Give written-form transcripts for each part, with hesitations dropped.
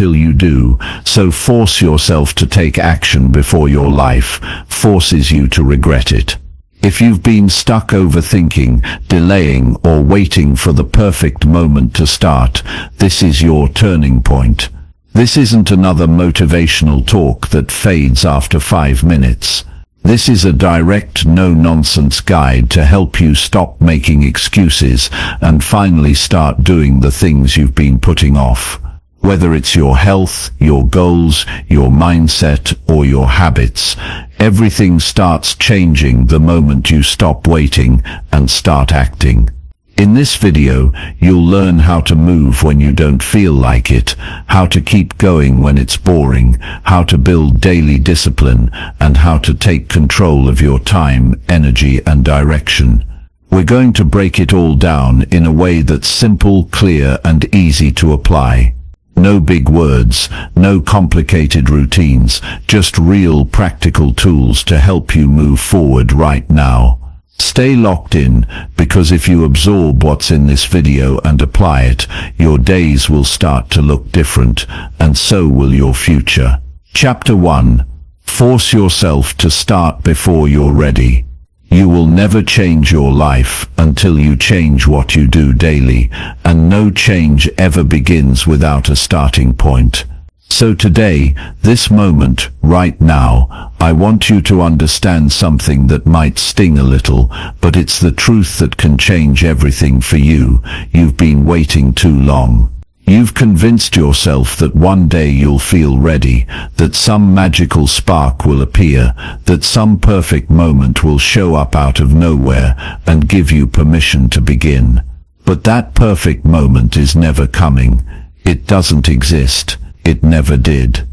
until you do, so force yourself to take action before your life forces you to regret it. If you've been stuck overthinking, delaying, or waiting for the perfect moment to start, this is your turning point. This isn't another motivational talk that fades after 5 minutes. This is a direct, no-nonsense guide to help you stop making excuses and finally start doing the things you've been putting off. Whether it's your health, your goals, your mindset, or your habits, everything starts changing the moment you stop waiting and start acting. In this video, you'll learn how to move when you don't feel like it, how to keep going when it's boring, how to build daily discipline, and how to take control of your time, energy, and direction. We're going to break it all down in a way that's simple, clear, and easy to apply. No big words, no complicated routines, just real practical tools to help you move forward right now. Stay locked in, because if you absorb what's in this video and apply it, your days will start to look different, and so will your future. Chapter 1. Force yourself to start before you're ready. You will never change your life until you change what you do daily, and no change ever begins without a starting point. So today, this moment, right now, I want you to understand something that might sting a little, but it's the truth that can change everything for you. You've been waiting too long. You've convinced yourself that one day you'll feel ready, that some magical spark will appear, that some perfect moment will show up out of nowhere and give you permission to begin. But that perfect moment is never coming. It doesn't exist. It never did.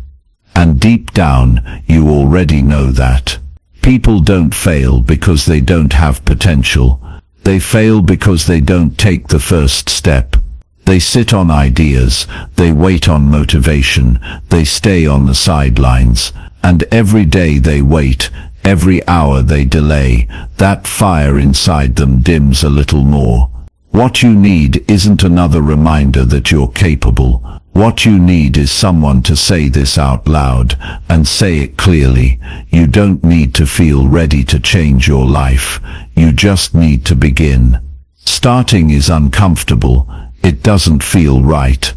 And deep down, you already know that. People don't fail because they don't have potential. They fail because they don't take the first step. They sit on ideas, they wait on motivation, they stay on the sidelines, and every day they wait, every hour they delay, that fire inside them dims a little more. What you need isn't another reminder that you're capable. What you need is someone to say this out loud, and say it clearly. You don't need to feel ready to change your life. You just need to begin. Starting is uncomfortable. It doesn't feel right.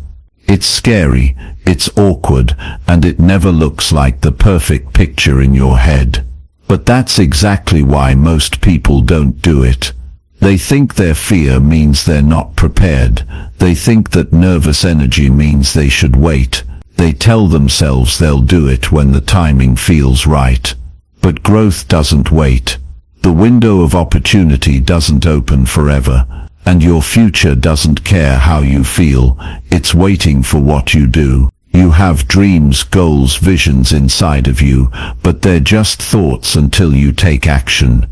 It's scary, it's awkward, and it never looks like the perfect picture in your head. But that's exactly why most people don't do it. They think their fear means they're not prepared. They think that nervous energy means they should wait. They tell themselves they'll do it when the timing feels right. But growth doesn't wait. The window of opportunity doesn't open forever. And your future doesn't care how you feel. It's waiting for what you do. You have dreams, goals, visions inside of you, but they're just thoughts until you take action.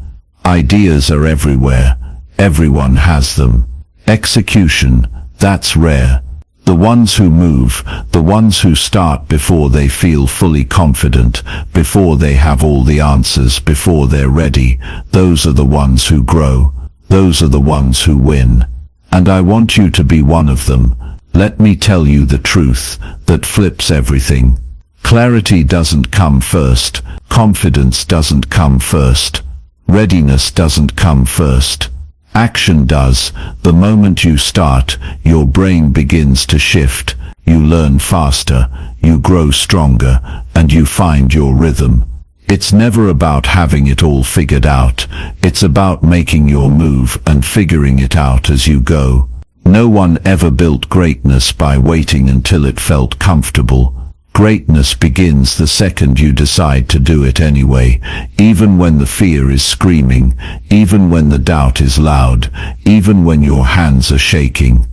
Ideas are everywhere. Everyone has them. Execution, that's rare. The ones who move, the ones who start before they feel fully confident, before they have all the answers, before they're ready, those are the ones who grow. Those are the ones who win. And I want you to be one of them. Let me tell you the truth that flips everything. Clarity doesn't come first. Confidence doesn't come first. Readiness doesn't come first. Action does. The moment you start, your brain begins to shift. You learn faster, you grow stronger, and you find your rhythm. It's never about having it all figured out. It's about making your move and figuring it out as you go. No one ever built greatness by waiting until it felt comfortable. Greatness begins the second you decide to do it anyway, even when the fear is screaming, even when the doubt is loud, even when your hands are shaking.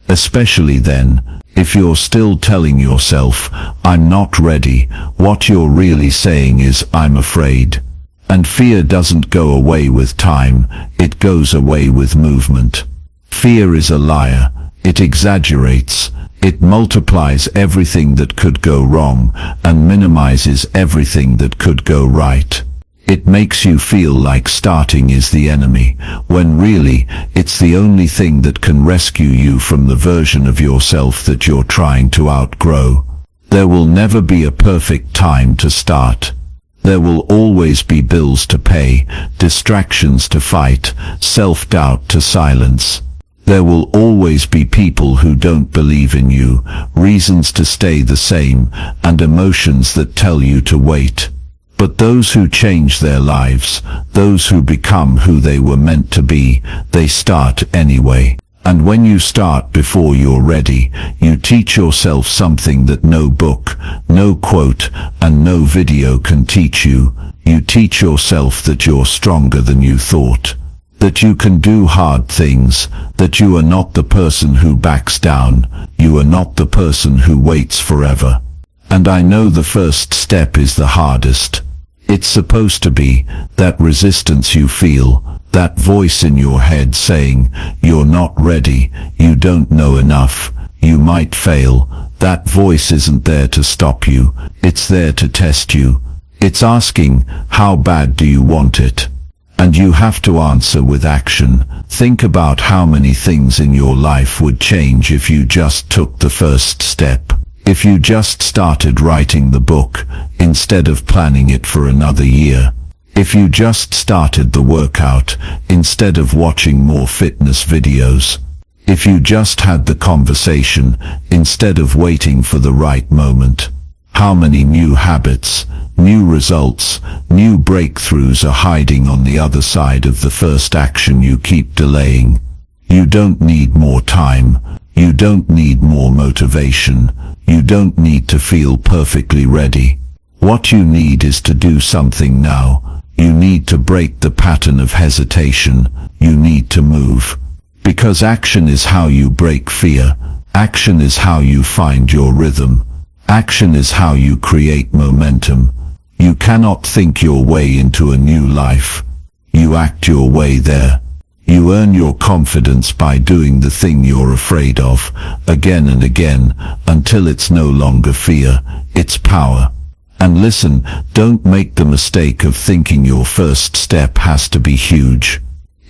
Especially then, if you're still telling yourself, "I'm not ready," what you're really saying is, "I'm afraid." And fear doesn't go away with time, it goes away with movement. Fear is a liar. It exaggerates. It multiplies everything that could go wrong and minimizes everything that could go right. It makes you feel like starting is the enemy, when really, it's the only thing that can rescue you from the version of yourself that you're trying to outgrow. There will never be a perfect time to start. There will always be bills to pay, distractions to fight, self-doubt to silence. There will always be people who don't believe in you, reasons to stay the same, and emotions that tell you to wait. But those who change their lives, those who become who they were meant to be, they start anyway. And when you start before you're ready, you teach yourself something that no book, no quote, and no video can teach you. You teach yourself that you're stronger than you thought, that you can do hard things, that you are not the person who backs down, you are not the person who waits forever. And I know the first step is the hardest. It's supposed to be that resistance you feel, that voice in your head saying, you're not ready, you don't know enough, you might fail. That voice isn't there to stop you, it's there to test you. It's asking, how bad do you want it? And you have to answer with action. Think about how many things in your life would change if you just took the first step. If you just started writing the book, instead of planning it for another year. If you just started the workout, instead of watching more fitness videos. If you just had the conversation, instead of waiting for the right moment. How many new habits, new results, new breakthroughs are hiding on the other side of the first action you keep delaying? You don't need more time. You don't need more motivation. You don't need to feel perfectly ready. What you need is to do something now. You need to break the pattern of hesitation. You need to move. Because action is how you break fear. Action is how you find your rhythm. Action is how you create momentum. You cannot think your way into a new life. You act your way there. You earn your confidence by doing the thing you're afraid of, again and again, until it's no longer fear, it's power. And listen, don't make the mistake of thinking your first step has to be huge.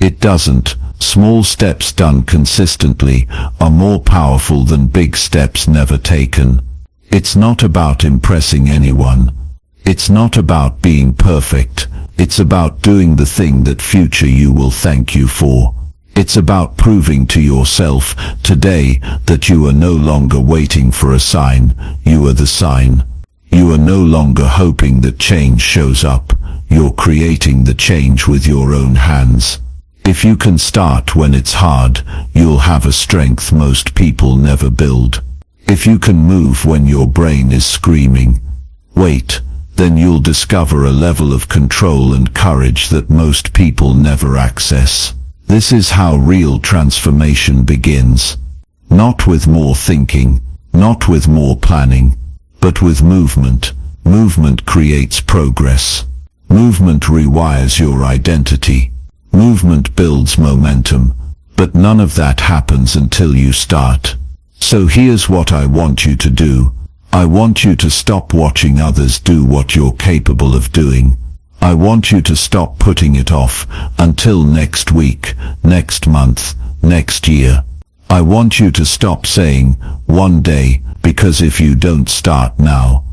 It doesn't. Small steps done consistently are more powerful than big steps never taken. It's not about impressing anyone. It's not about being perfect. It's about doing the thing that future you will thank you for. It's about proving to yourself today that you are no longer waiting for a sign. You are the sign. You are no longer hoping that change shows up. You're creating the change with your own hands. If you can start when it's hard, you'll have a strength most people never build. If you can move when your brain is screaming, wait, then you'll discover a level of control and courage that most people never access. This is how real transformation begins. Not with more thinking, not with more planning, but with movement. Movement creates progress. Movement rewires your identity. Movement builds momentum. But none of that happens until you start. So here's what I want you to do. I want you to stop watching others do what you're capable of doing. I want you to stop putting it off until next week, next month, next year. I want you to stop saying, one day, because if you don't start now,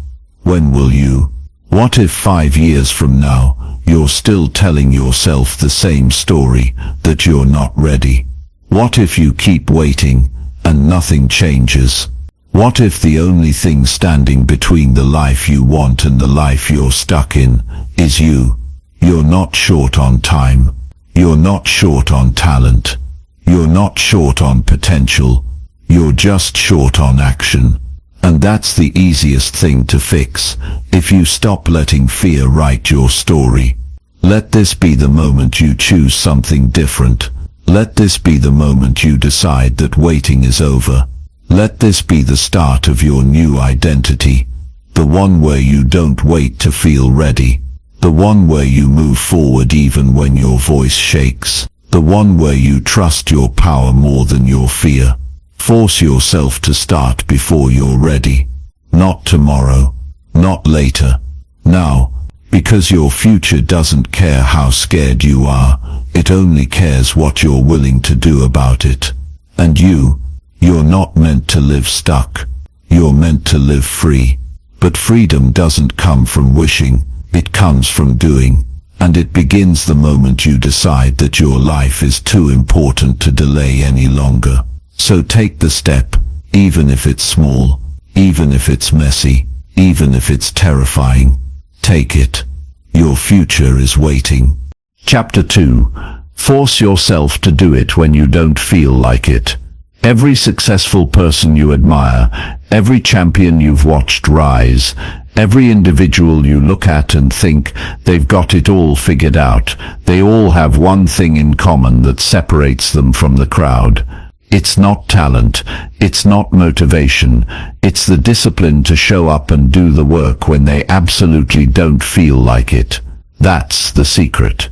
when will you? What if 5 years from now, you're still telling yourself the same story, that you're not ready? What if you keep waiting, and nothing changes? What if the only thing standing between the life you want and the life you're stuck in, is you? You're not short on time. You're not short on talent. You're not short on potential. You're just short on action. And that's the easiest thing to fix, if you stop letting fear write your story. Let this be the moment you choose something different. Let this be the moment you decide that waiting is over. Let this be the start of your new identity. The one where you don't wait to feel ready. The one where you move forward even when your voice shakes. The one where you trust your power more than your fear. Force yourself to start before you're ready. Not tomorrow. Not later. Now. Because your future doesn't care how scared you are. It only cares what you're willing to do about it. And you're not meant to live stuck. You're meant to live free. But freedom doesn't come from wishing, it comes from doing. And it begins the moment you decide that your life is too important to delay any longer. So take the step, even if it's small, even if it's messy, even if it's terrifying. Take it. Your future is waiting. Chapter 2. Force yourself to do it when you don't feel like it. Every successful person you admire, every champion you've watched rise, every individual you look at and think they've got it all figured out, they all have one thing in common that separates them from the crowd. It's not talent, it's not motivation, it's the discipline to show up and do the work when they absolutely don't feel like it. That's the secret.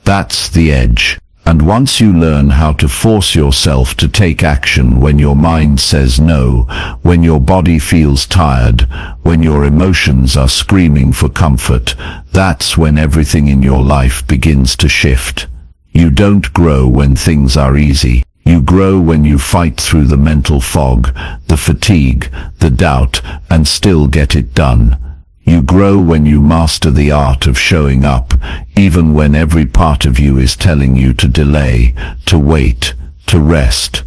That's the edge. And once you learn how to force yourself to take action when your mind says no, when your body feels tired, when your emotions are screaming for comfort, that's when everything in your life begins to shift. You don't grow when things are easy. You grow when you fight through the mental fog, the fatigue, the doubt, and still get it done. You grow when you master the art of showing up, even when every part of you is telling you to delay, to wait, to rest.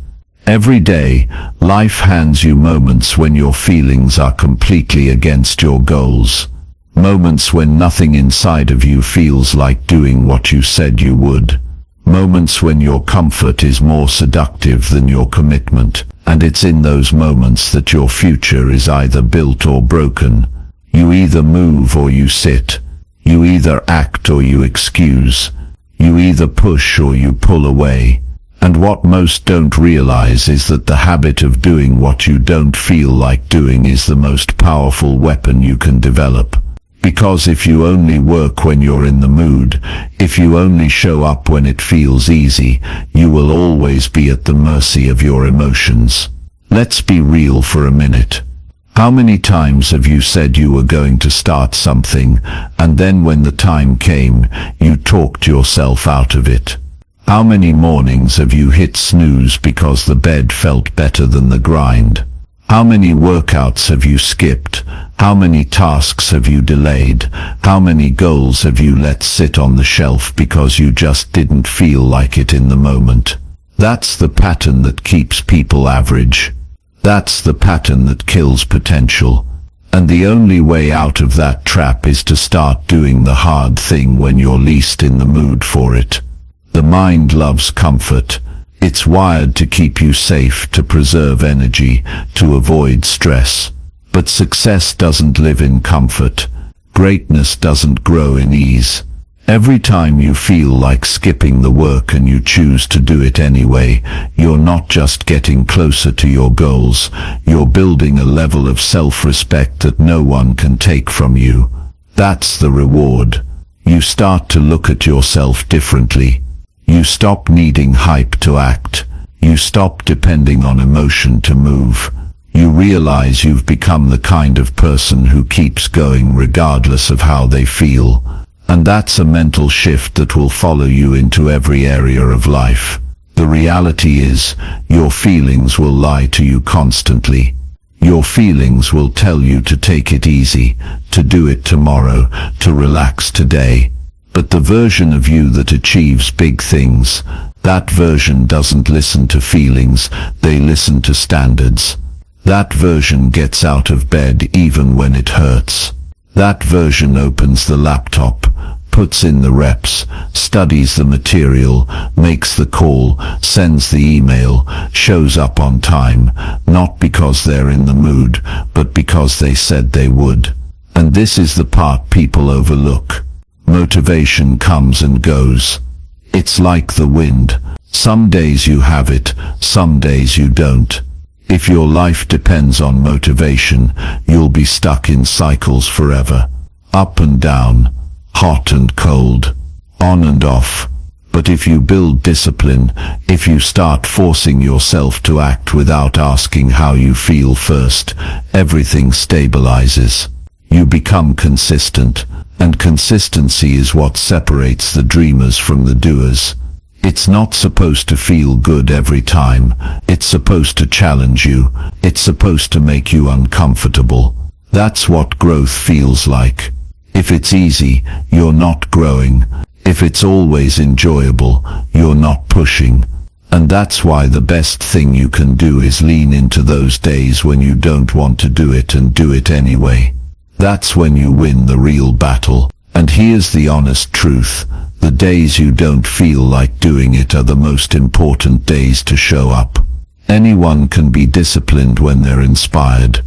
Every day, life hands you moments when your feelings are completely against your goals. Moments when nothing inside of you feels like doing what you said you would. Moments when your comfort is more seductive than your commitment. And it's in those moments that your future is either built or broken. You either move or you sit. You either act or you excuse. You either push or you pull away. And what most don't realize is that the habit of doing what you don't feel like doing is the most powerful weapon you can develop. Because if you only work when you're in the mood, if you only show up when it feels easy, you will always be at the mercy of your emotions. Let's be real for a minute. How many times have you said you were going to start something, and then when the time came, you talked yourself out of it? How many mornings have you hit snooze because the bed felt better than the grind? How many workouts have you skipped? How many tasks have you delayed? How many goals have you let sit on the shelf because you just didn't feel like it in the moment? That's the pattern that keeps people average. That's the pattern that kills potential. And the only way out of that trap is to start doing the hard thing when you're least in the mood for it. The mind loves comfort. It's wired to keep you safe, to preserve energy, to avoid stress. But success doesn't live in comfort. Greatness doesn't grow in ease. Every time you feel like skipping the work and you choose to do it anyway, you're not just getting closer to your goals, you're building a level of self-respect that no one can take from you. That's the reward. You start to look at yourself differently. You stop needing hype to act. You stop depending on emotion to move. You realize you've become the kind of person who keeps going regardless of how they feel. And that's a mental shift that will follow you into every area of life. The reality is, your feelings will lie to you constantly. Your feelings will tell you to take it easy, to do it tomorrow, to relax today. But the version of you that achieves big things, that version doesn't listen to feelings, they listen to standards. That version gets out of bed even when it hurts. That version opens the laptop, puts in the reps, studies the material, makes the call, sends the email, shows up on time, not because they're in the mood, but because they said they would. And this is the part people overlook. Motivation comes and goes. It's like the wind. Some days you have it, some days you don't. If your life depends on motivation, you'll be stuck in cycles forever. Up and down, hot and cold, on and off. But if you build discipline, if you start forcing yourself to act without asking how you feel first, everything stabilizes. You become consistent, and consistency is what separates the dreamers from the doers. It's not supposed to feel good every time. It's supposed to challenge you. It's supposed to make you uncomfortable. That's what growth feels like. If it's easy, you're not growing. If it's always enjoyable, you're not pushing. And that's why the best thing you can do is lean into those days when you don't want to do it and do it anyway. That's when you win the real battle. And here's the honest truth. The days you don't feel like doing it are the most important days to show up. Anyone can be disciplined when they're inspired.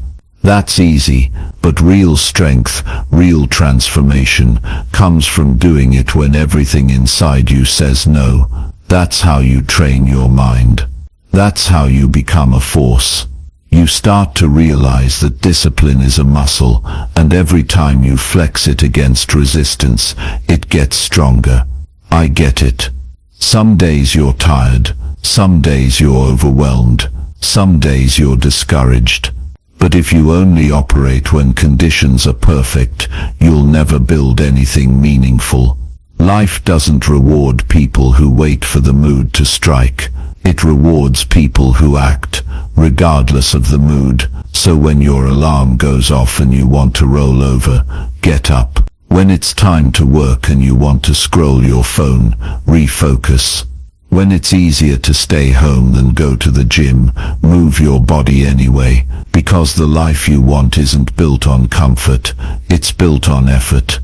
That's easy, but real strength, real transformation, comes from doing it when everything inside you says no. That's how you train your mind. That's how you become a force. You start to realize that discipline is a muscle, and every time you flex it against resistance, it gets stronger. I get it. Some days you're tired, some days you're overwhelmed, some days you're discouraged. But if you only operate when conditions are perfect, you'll never build anything meaningful. Life doesn't reward people who wait for the mood to strike. It rewards people who act, regardless of the mood. So when your alarm goes off and you want to roll over, get up. When it's time to work and you want to scroll your phone, refocus. When it's easier to stay home than go to the gym, move your body anyway, because the life you want isn't built on comfort, it's built on effort.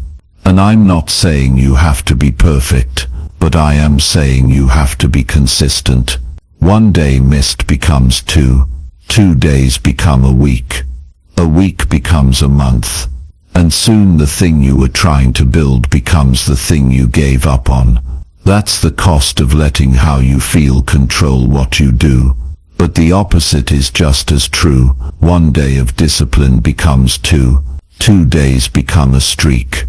And I'm not saying you have to be perfect, but I am saying you have to be consistent. One day missed becomes 2 days become a week becomes a month, and soon the thing you were trying to build becomes the thing you gave up on. That's the cost of letting how you feel control what you do. But the opposite is just as true. One day of discipline becomes 2 days become a streak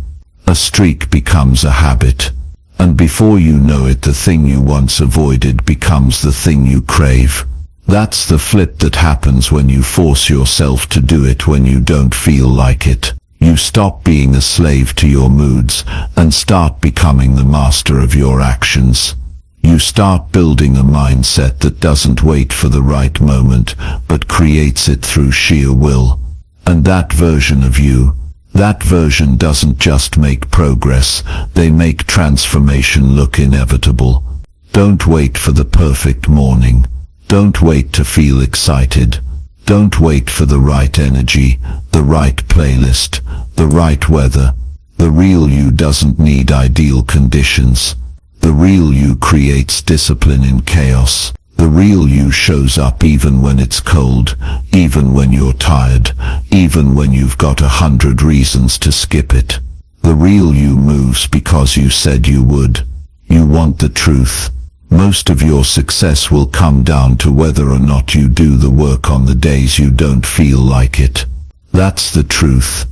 becomes a habit. And before you know it, the thing you once avoided becomes the thing you crave. That's the flip that happens when you force yourself to do it when you don't feel like it. You stop being a slave to your moods and start becoming the master of your actions. You start building a mindset that doesn't wait for the right moment, but creates it through sheer will. And that version of you, that version doesn't just make progress, they make transformation look inevitable. Don't wait for the perfect morning. Don't wait to feel excited. Don't wait for the right energy, the right playlist, the right weather. The real you doesn't need ideal conditions. The real you creates discipline in chaos. The real you shows up even when it's cold, even when you're tired, even when you've got 100 reasons to skip it. The real you moves because you said you would. You want the truth. Most of your success will come down to whether or not you do the work on the days you don't feel like it. That's the truth.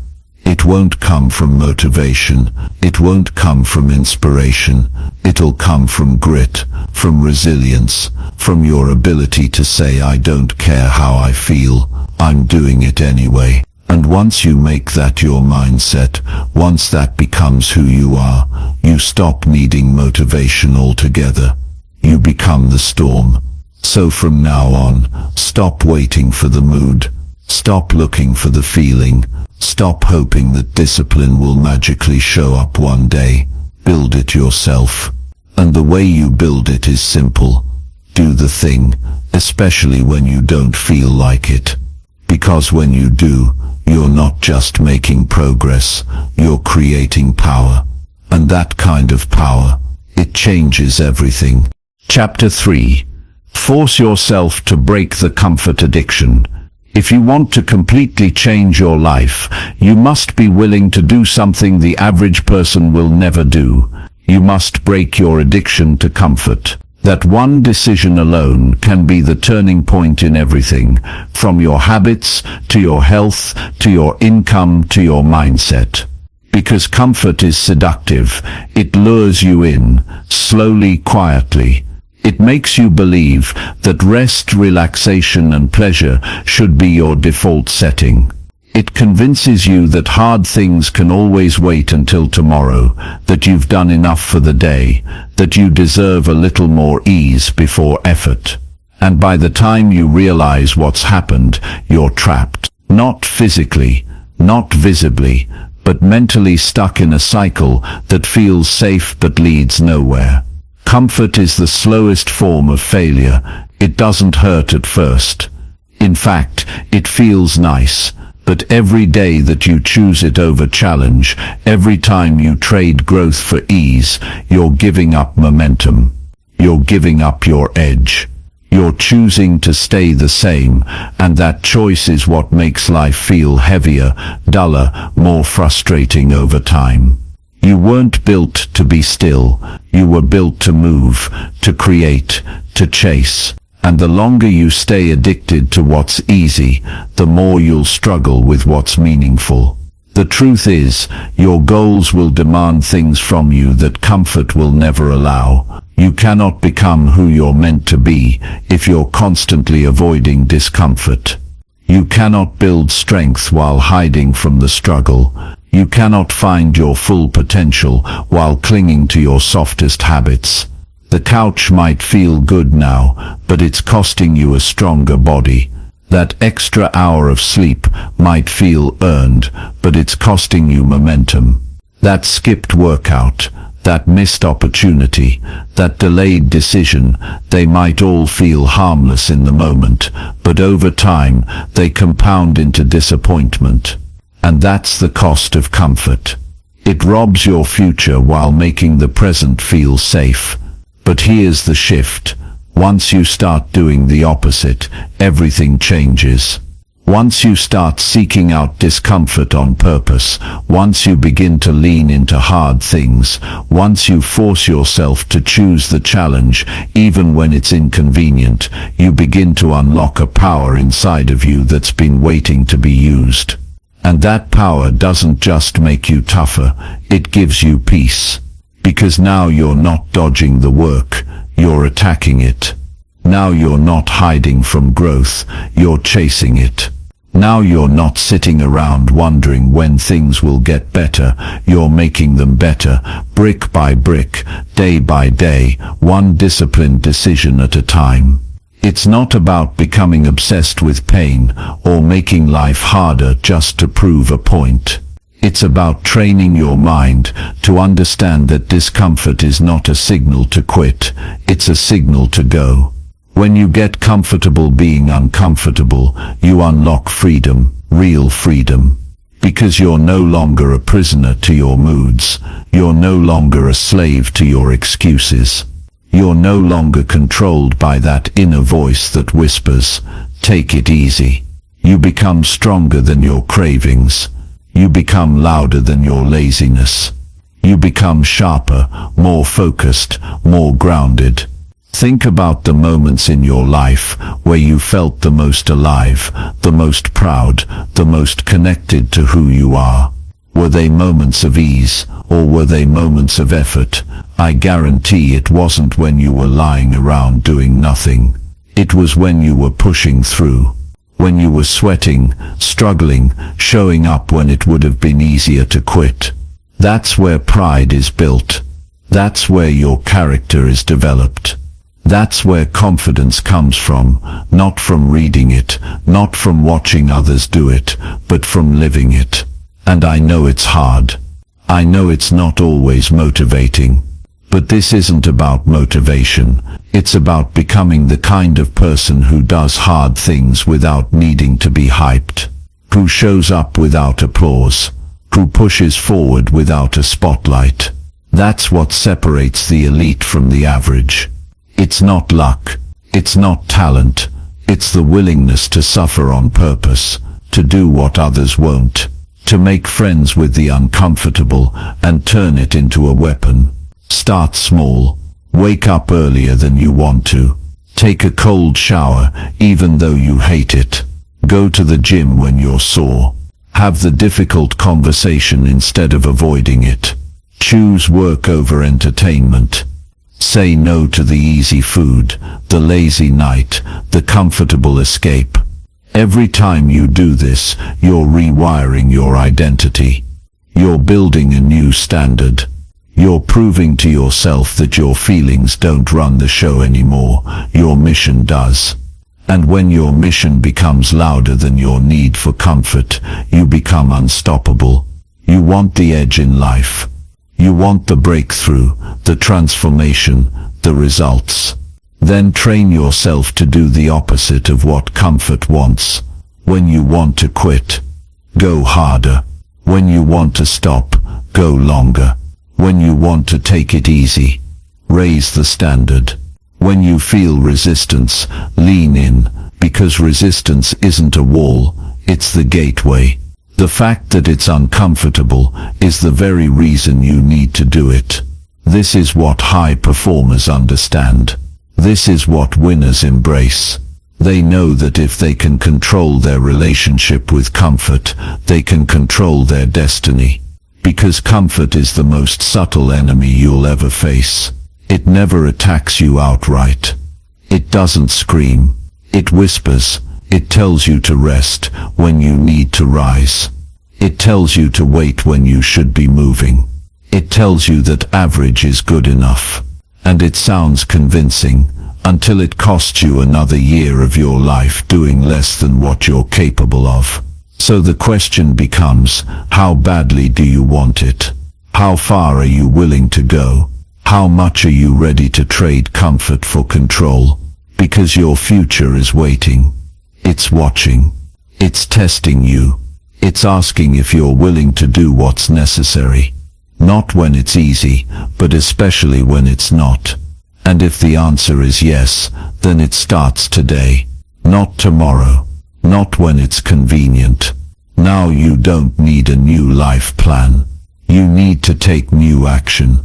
It won't come from motivation. It won't come from inspiration. It'll come from grit, from resilience, from your ability to say, I don't care how I feel, I'm doing it anyway. And once you make that your mindset, once that becomes who you are, you stop needing motivation altogether. You become the storm. So from now on, stop waiting for the mood. Stop looking for the feeling. Stop hoping that discipline will magically show up one day. Build it yourself. And the way you build it is simple. Do the thing, especially when you don't feel like it. Because when you do, you're not just making progress, you're creating power. And that kind of power, it changes everything. Chapter 3. Force yourself to break the comfort addiction. If you want to completely change your life, you must be willing to do something the average person will never do. You must break your addiction to comfort. That one decision alone can be the turning point in everything, from your habits, to your health, to your income, to your mindset. Because comfort is seductive, it lures you in, slowly, quietly. It makes you believe that rest, relaxation, and pleasure should be your default setting. It convinces you that hard things can always wait until tomorrow, that you've done enough for the day, that you deserve a little more ease before effort. And by the time you realize what's happened, you're trapped. Not physically, not visibly, but mentally stuck in a cycle that feels safe but leads nowhere. Comfort is the slowest form of failure. It doesn't hurt at first. In fact, it feels nice. But every day that you choose it over challenge, every time you trade growth for ease, you're giving up momentum. You're giving up your edge. You're choosing to stay the same, and that choice is what makes life feel heavier, duller, more frustrating over time. You weren't built to be still. You were built to move, to create, to chase. And the longer you stay addicted to what's easy, the more you'll struggle with what's meaningful. The truth is, your goals will demand things from you that comfort will never allow. You cannot become who you're meant to be if you're constantly avoiding discomfort. You cannot build strength while hiding from the struggle. You cannot find your full potential while clinging to your softest habits. The couch might feel good now, but it's costing you a stronger body. That extra hour of sleep might feel earned, but it's costing you momentum. That skipped workout, that missed opportunity, that delayed decision, they might all feel harmless in the moment, but over time they compound into disappointment. And that's the cost of comfort. It robs your future while making the present feel safe. But here's the shift. Once you start doing the opposite, everything changes. Once you start seeking out discomfort on purpose, once you begin to lean into hard things, once you force yourself to choose the challenge, even when it's inconvenient, you begin to unlock a power inside of you that's been waiting to be used. And that power doesn't just make you tougher, it gives you peace. Because now you're not dodging the work, you're attacking it. Now you're not hiding from growth, you're chasing it. Now you're not sitting around wondering when things will get better, you're making them better, brick by brick, day by day, one disciplined decision at a time. It's not about becoming obsessed with pain or making life harder just to prove a point. It's about training your mind to understand that discomfort is not a signal to quit, it's a signal to go. When you get comfortable being uncomfortable, you unlock freedom, real freedom. Because you're no longer a prisoner to your moods, you're no longer a slave to your excuses. You're no longer controlled by that inner voice that whispers, "Take it easy." You become stronger than your cravings. You become louder than your laziness. You become sharper, more focused, more grounded. Think about the moments in your life where you felt the most alive, the most proud, the most connected to who you are. Were they moments of ease, or were they moments of effort? I guarantee it wasn't when you were lying around doing nothing. It was when you were pushing through. When you were sweating, struggling, showing up when it would have been easier to quit. That's where pride is built. That's where your character is developed. That's where confidence comes from, not from reading it, not from watching others do it, but from living it. And I know it's hard. I know it's not always motivating. But this isn't about motivation. It's about becoming the kind of person who does hard things without needing to be hyped, who shows up without applause, who pushes forward without a spotlight. That's what separates the elite from the average. It's not luck. It's not talent. It's the willingness to suffer on purpose, to do what others won't, to make friends with the uncomfortable and turn it into a weapon. Start small. Wake up earlier than you want to. Take a cold shower even though you hate it. Go to the gym when you're sore. Have the difficult conversation instead of avoiding it. Choose work over entertainment. Say no to the easy food, the lazy night, the comfortable escape. Every time you do this, you're rewiring your identity. You're building a new standard. You're proving to yourself that your feelings don't run the show anymore, your mission does. And when your mission becomes louder than your need for comfort, you become unstoppable. You want the edge in life. You want the breakthrough, the transformation, the results. Then train yourself to do the opposite of what comfort wants. When you want to quit, go harder. When you want to stop, go longer. When you want to take it easy, raise the standard. When you feel resistance, lean in, because resistance isn't a wall, it's the gateway. The fact that it's uncomfortable is the very reason you need to do it. This is what high performers understand. This is what winners embrace. They know that if they can control their relationship with comfort, they can control their destiny. Because comfort is the most subtle enemy you'll ever face. It never attacks you outright. It doesn't scream. It whispers. It tells you to rest when you need to rise. It tells you to wait when you should be moving. It tells you that average is good enough. And it sounds convincing, until it costs you another year of your life doing less than what you're capable of. So the question becomes, how badly do you want it? How far are you willing to go? How much are you ready to trade comfort for control? Because your future is waiting. It's watching. It's testing you. It's asking if you're willing to do what's necessary. Not when it's easy, but especially when it's not. And if the answer is yes, then it starts today. Not tomorrow. Not when it's convenient. Now you don't need a new life plan. You need to take new action.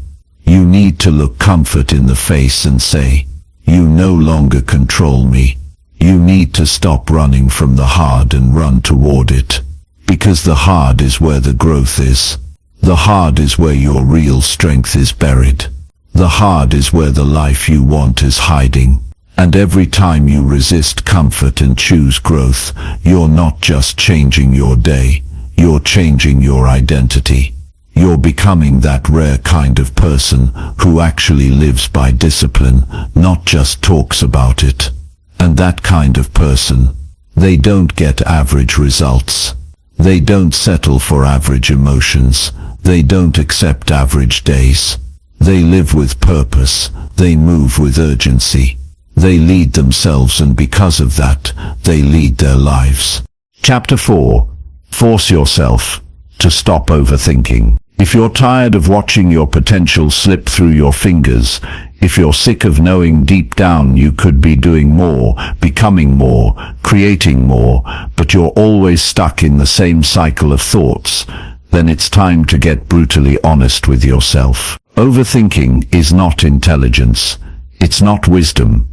You need to look comfort in the face and say, you no longer control me. You need to stop running from the hard and run toward it. Because the hard is where the growth is. The hard is where your real strength is buried. The hard is where the life you want is hiding. And every time you resist comfort and choose growth, you're not just changing your day, you're changing your identity. You're becoming that rare kind of person who actually lives by discipline, not just talks about it. And that kind of person, they don't get average results. They don't settle for average emotions. They don't accept average days. They live with purpose. They move with urgency. They lead themselves, and because of that, they lead their lives. Chapter 4. Force yourself to stop overthinking. If you're tired of watching your potential slip through your fingers, if you're sick of knowing deep down you could be doing more, becoming more, creating more, but you're always stuck in the same cycle of thoughts, then it's time to get brutally honest with yourself. Overthinking is not intelligence. It's not wisdom.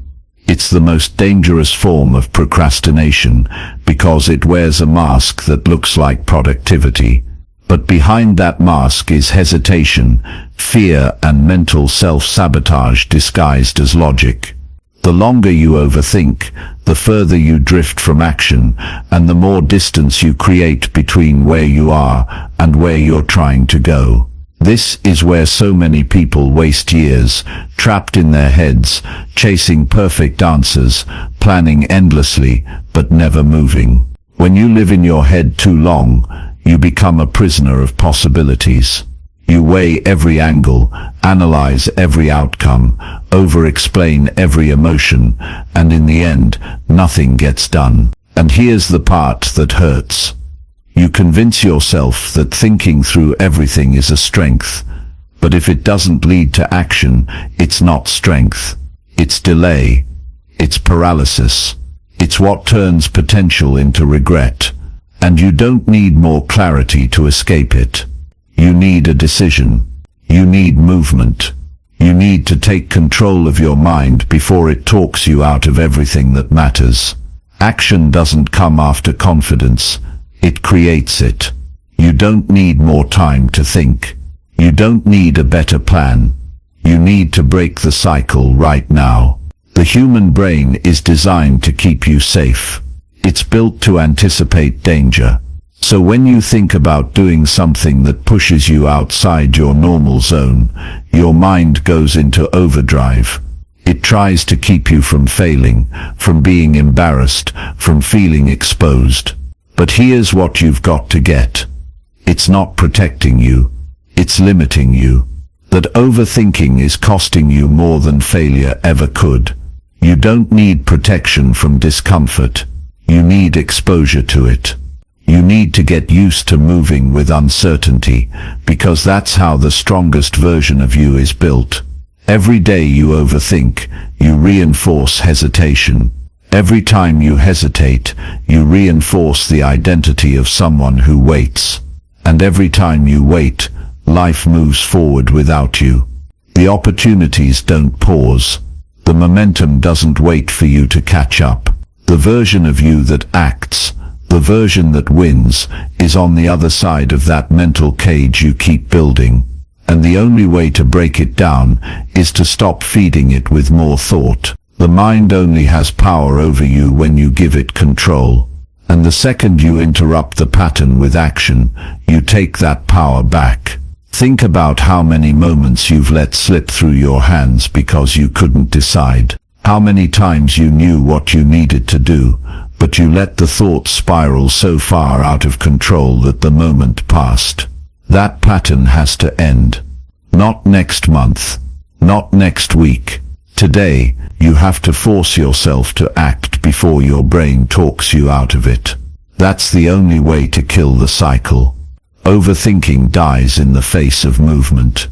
It's the most dangerous form of procrastination because it wears a mask that looks like productivity. But behind that mask is hesitation, fear, and mental self-sabotage disguised as logic. The longer you overthink, the further you drift from action, and the more distance you create between where you are and where you're trying to go. This is where so many people waste years, trapped in their heads, chasing perfect answers, planning endlessly, but never moving. When you live in your head too long, you become a prisoner of possibilities. You weigh every angle, analyze every outcome, over-explain every emotion, and in the end, nothing gets done. And here's the part that hurts. You convince yourself that thinking through everything is a strength, but if it doesn't lead to action, it's not strength. It's delay. It's paralysis. It's what turns potential into regret. And you don't need more clarity to escape it. You need a decision. You need movement. You need to take control of your mind before it talks you out of everything that matters. Action doesn't come after confidence. It creates it. You don't need more time to think. You don't need a better plan. You need to break the cycle right now. The human brain is designed to keep you safe. It's built to anticipate danger. So when you think about doing something that pushes you outside your normal zone, your mind goes into overdrive. It tries to keep you from failing, from being embarrassed, from feeling exposed. But here's what you've got to get. It's not protecting you. It's limiting you. That overthinking is costing you more than failure ever could. You don't need protection from discomfort. You need exposure to it. You need to get used to moving with uncertainty, because that's how the strongest version of you is built. Every day you overthink, you reinforce hesitation. Every time you hesitate, you reinforce the identity of someone who waits. And every time you wait, life moves forward without you. The opportunities don't pause. The momentum doesn't wait for you to catch up. The version of you that acts, the version that wins, is on the other side of that mental cage you keep building. And the only way to break it down is to stop feeding it with more thought. The mind only has power over you when you give it control. And the second you interrupt the pattern with action, you take that power back. Think about how many moments you've let slip through your hands because you couldn't decide. How many times you knew what you needed to do, but you let the thoughts spiral so far out of control that the moment passed. That pattern has to end. Not next month. Not next week. Today, you have to force yourself to act before your brain talks you out of it. That's the only way to kill the cycle. Overthinking dies in the face of movement.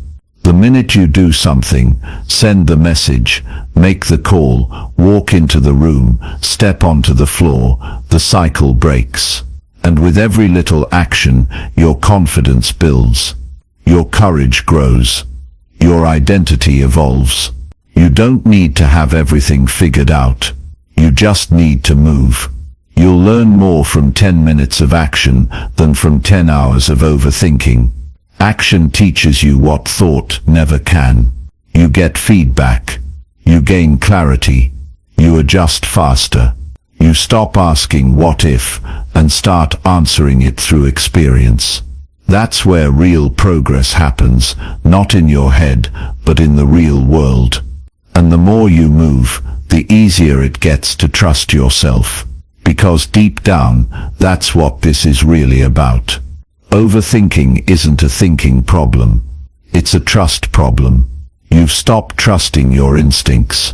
The minute you do something, send the message, make the call, walk into the room, step onto the floor, the cycle breaks. And with every little action, your confidence builds. Your courage grows. Your identity evolves. You don't need to have everything figured out. You just need to move. You'll learn more from 10 minutes of action than from 10 hours of overthinking. Action teaches you what thought never can. You get feedback. You gain clarity. You adjust faster. You stop asking what if and start answering it through experience. That's where real progress happens, not in your head, but in the real world. And the more you move, the easier it gets to trust yourself. Because deep down, that's what this is really about. Overthinking isn't a thinking problem. It's a trust problem. You've stopped trusting your instincts.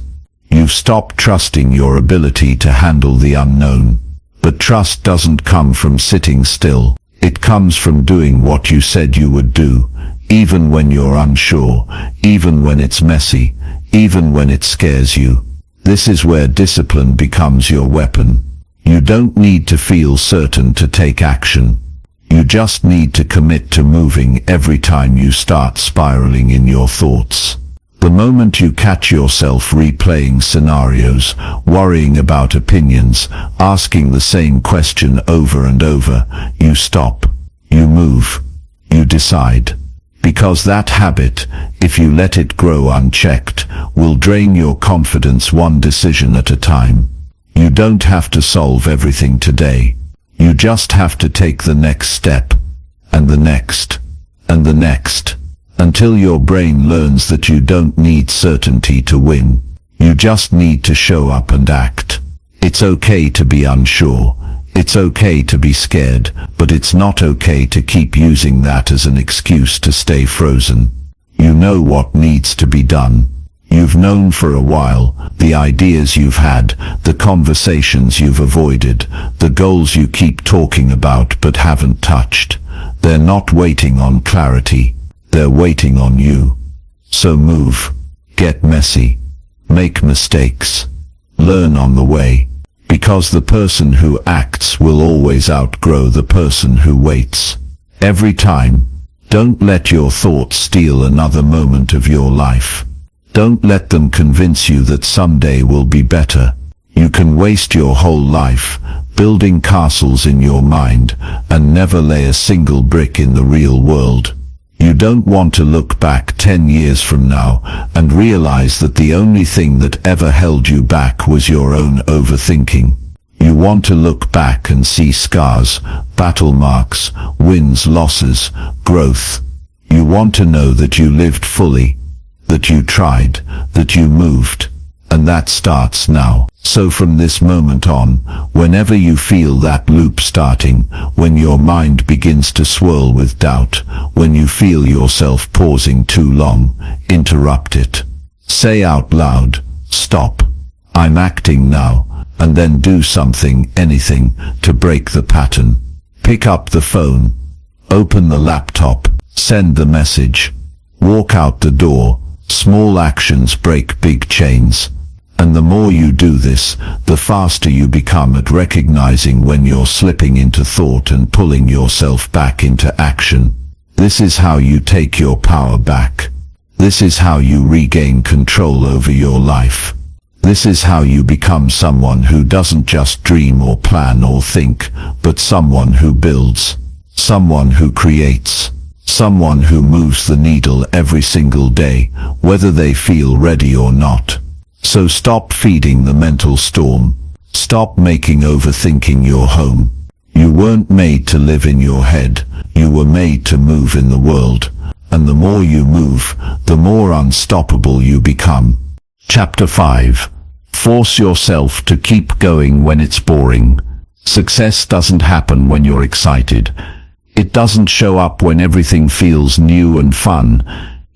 You've stopped trusting your ability to handle the unknown. But trust doesn't come from sitting still. It comes from doing what you said you would do, even when you're unsure, even when it's messy, even when it scares you. This is where discipline becomes your weapon. You don't need to feel certain to take action. You just need to commit to moving every time you start spiraling in your thoughts. The moment you catch yourself replaying scenarios, worrying about opinions, asking the same question over and over, you stop. You move. You decide. Because that habit, if you let it grow unchecked, will drain your confidence one decision at a time. You don't have to solve everything today. You just have to take the next step, and the next, and the next, until your brain learns that you don't need certainty to win. You just need to show up and act. It's okay to be unsure. It's okay to be scared, but it's not okay to keep using that as an excuse to stay frozen. You know what needs to be done. You've known for a while, the ideas you've had, the conversations you've avoided, the goals you keep talking about but haven't touched. They're not waiting on clarity. They're waiting on you. So move. Get messy. Make mistakes. Learn on the way. Because the person who acts will always outgrow the person who waits. Every time. Don't let your thoughts steal another moment of your life. Don't let them convince you that someday will be better. You can waste your whole life building castles in your mind and never lay a single brick in the real world. You don't want to look back 10 years from now and realize that the only thing that ever held you back was your own overthinking. You want to look back and see scars, battle marks, wins, losses, growth. You want to know that you lived fully, that you tried, that you moved. And that starts now. So from this moment on, whenever you feel that loop starting, when your mind begins to swirl with doubt, when you feel yourself pausing too long, interrupt it. Say out loud, "Stop. I'm acting now," and then do something, anything, to break the pattern. Pick up the phone, open the laptop, send the message, walk out the door. Small actions break big chains. And the more you do this, the faster you become at recognizing when you're slipping into thought and pulling yourself back into action. This is how you take your power back. This is how you regain control over your life. This is how you become someone who doesn't just dream or plan or think, but someone who builds, someone who creates, someone who moves the needle every single day, whether they feel ready or not. So stop feeding the mental storm. Stop making overthinking your home. You weren't made to live in your head. You were made to move in the world. And the more you move, the more unstoppable you become. Chapter 5. Force yourself to keep going when it's boring. Success doesn't happen when you're excited. It doesn't show up when everything feels new and fun.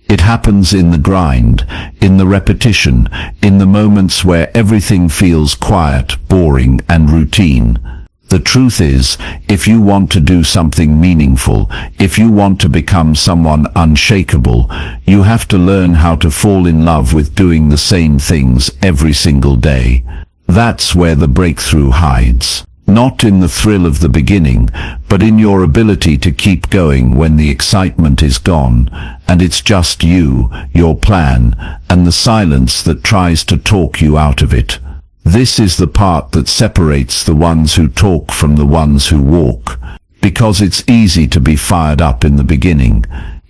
It happens in the grind, in the repetition, in the moments where everything feels quiet, boring, and routine. The truth is, if you want to do something meaningful, if you want to become someone unshakable, you have to learn how to fall in love with doing the same things every single day. That's where the breakthrough hides. Not in the thrill of the beginning, but in your ability to keep going when the excitement is gone, and it's just you, your plan, and the silence that tries to talk you out of it. This is the part that separates the ones who talk from the ones who walk, because it's easy to be fired up in the beginning.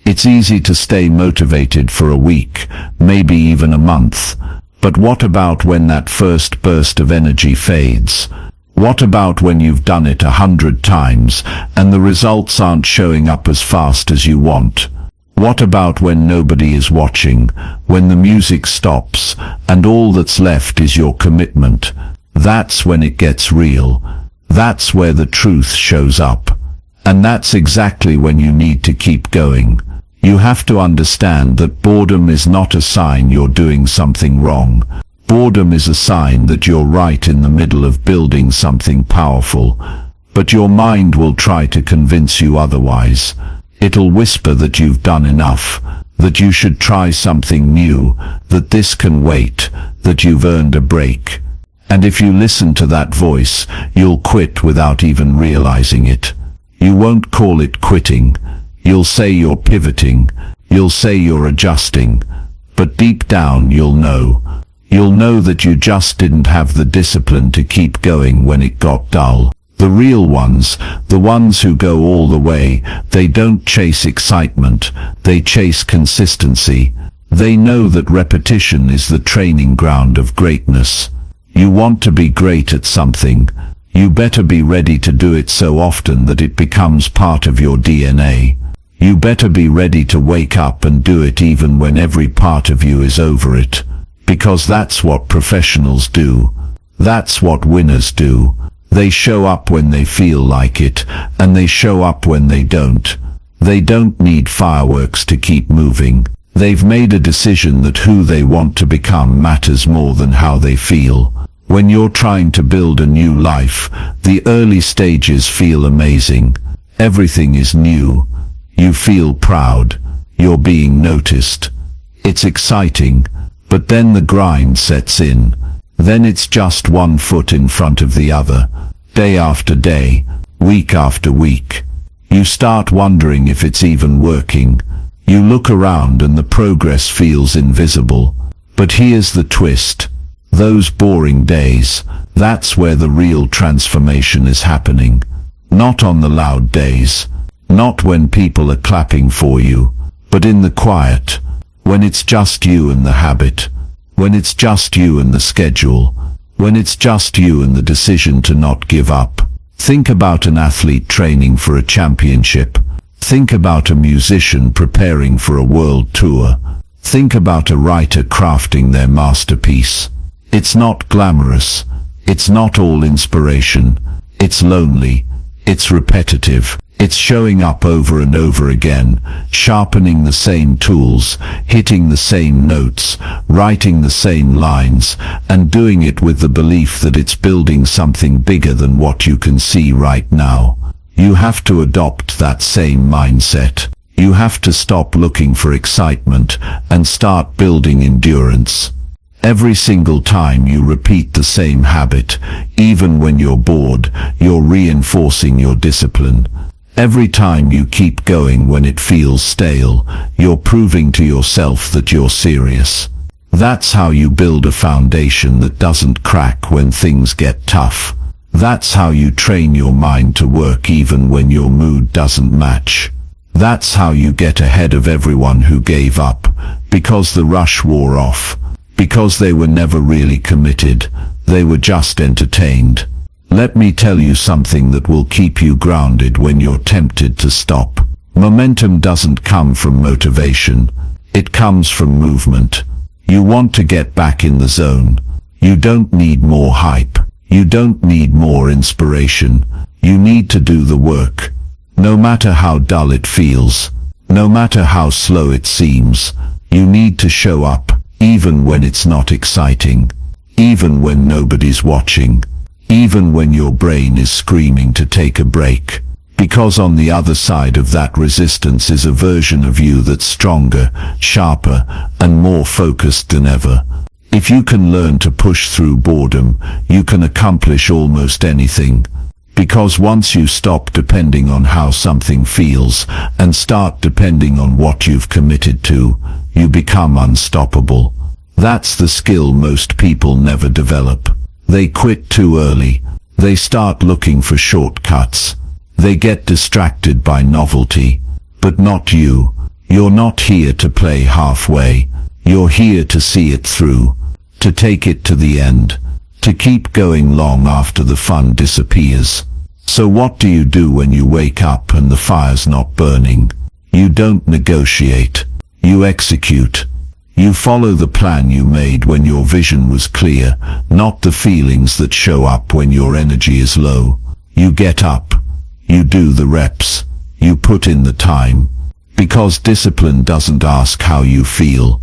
It's easy to stay motivated for a week, maybe even a month. But what about when that first burst of energy fades? What about when you've done it 100 times and the results aren't showing up as fast as you want? What about when nobody is watching, when the music stops and all that's left is your commitment? That's when it gets real. That's where the truth shows up. And that's exactly when you need to keep going. You have to understand that boredom is not a sign you're doing something wrong. Boredom is a sign that you're right in the middle of building something powerful, but your mind will try to convince you otherwise. It'll whisper that you've done enough, that you should try something new, that this can wait, that you've earned a break. And if you listen to that voice, you'll quit without even realizing it. You won't call it quitting. You'll say you're pivoting. You'll say you're adjusting. But deep down you'll know. You'll know that you just didn't have the discipline to keep going when it got dull. The real ones, the ones who go all the way, they don't chase excitement, they chase consistency. They know that repetition is the training ground of greatness. You want to be great at something, you better be ready to do it so often that it becomes part of your DNA. You better be ready to wake up and do it even when every part of you is over it. Because that's what professionals do. That's what winners do. They show up when they feel like it, and they show up when they don't. They don't need fireworks to keep moving. They've made a decision that who they want to become matters more than how they feel. When you're trying to build a new life, the early stages feel amazing. Everything is new. You feel proud. You're being noticed. It's exciting. But then the grind sets in. Then it's just one foot in front of the other. Day after day, week after week. You start wondering if it's even working. You look around and the progress feels invisible. But here's the twist. Those boring days, that's where the real transformation is happening. Not on the loud days. Not when people are clapping for you. But in the quiet. When it's just you and the habit, when it's just you and the schedule, when it's just you and the decision to not give up. Think about an athlete training for a championship. Think about a musician preparing for a world tour. Think about a writer crafting their masterpiece. It's not glamorous. It's not all inspiration. It's lonely. It's repetitive. It's showing up over and over again, sharpening the same tools, hitting the same notes, writing the same lines, and doing it with the belief that it's building something bigger than what you can see right now. You have to adopt that same mindset. You have to stop looking for excitement and start building endurance. Every single time you repeat the same habit, even when you're bored, you're reinforcing your discipline. Every time you keep going when it feels stale, you're proving to yourself that you're serious. That's how you build a foundation that doesn't crack when things get tough. That's how you train your mind to work even when your mood doesn't match. That's how you get ahead of everyone who gave up, because the rush wore off, because they were never really committed, they were just entertained. Let me tell you something that will keep you grounded when you're tempted to stop. Momentum doesn't come from motivation. It comes from movement. You want to get back in the zone. You don't need more hype. You don't need more inspiration. You need to do the work. No matter how dull it feels, no matter how slow it seems, you need to show up, even when it's not exciting, even when nobody's watching, even when your brain is screaming to take a break. Because on the other side of that resistance is a version of you that's stronger, sharper, and more focused than ever. If you can learn to push through boredom, you can accomplish almost anything. Because once you stop depending on how something feels and start depending on what you've committed to, you become unstoppable. That's the skill most people never develop. They quit too early. They start looking for shortcuts. They get distracted by novelty. But not you. You're not here to play halfway. You're here to see it through, to take it to the end, to keep going long after the fun disappears. So what do you do when you wake up and the fire's not burning? You don't negotiate. You execute. You follow the plan you made when your vision was clear, not the feelings that show up when your energy is low. You get up. You do the reps. You put in the time. Because discipline doesn't ask how you feel.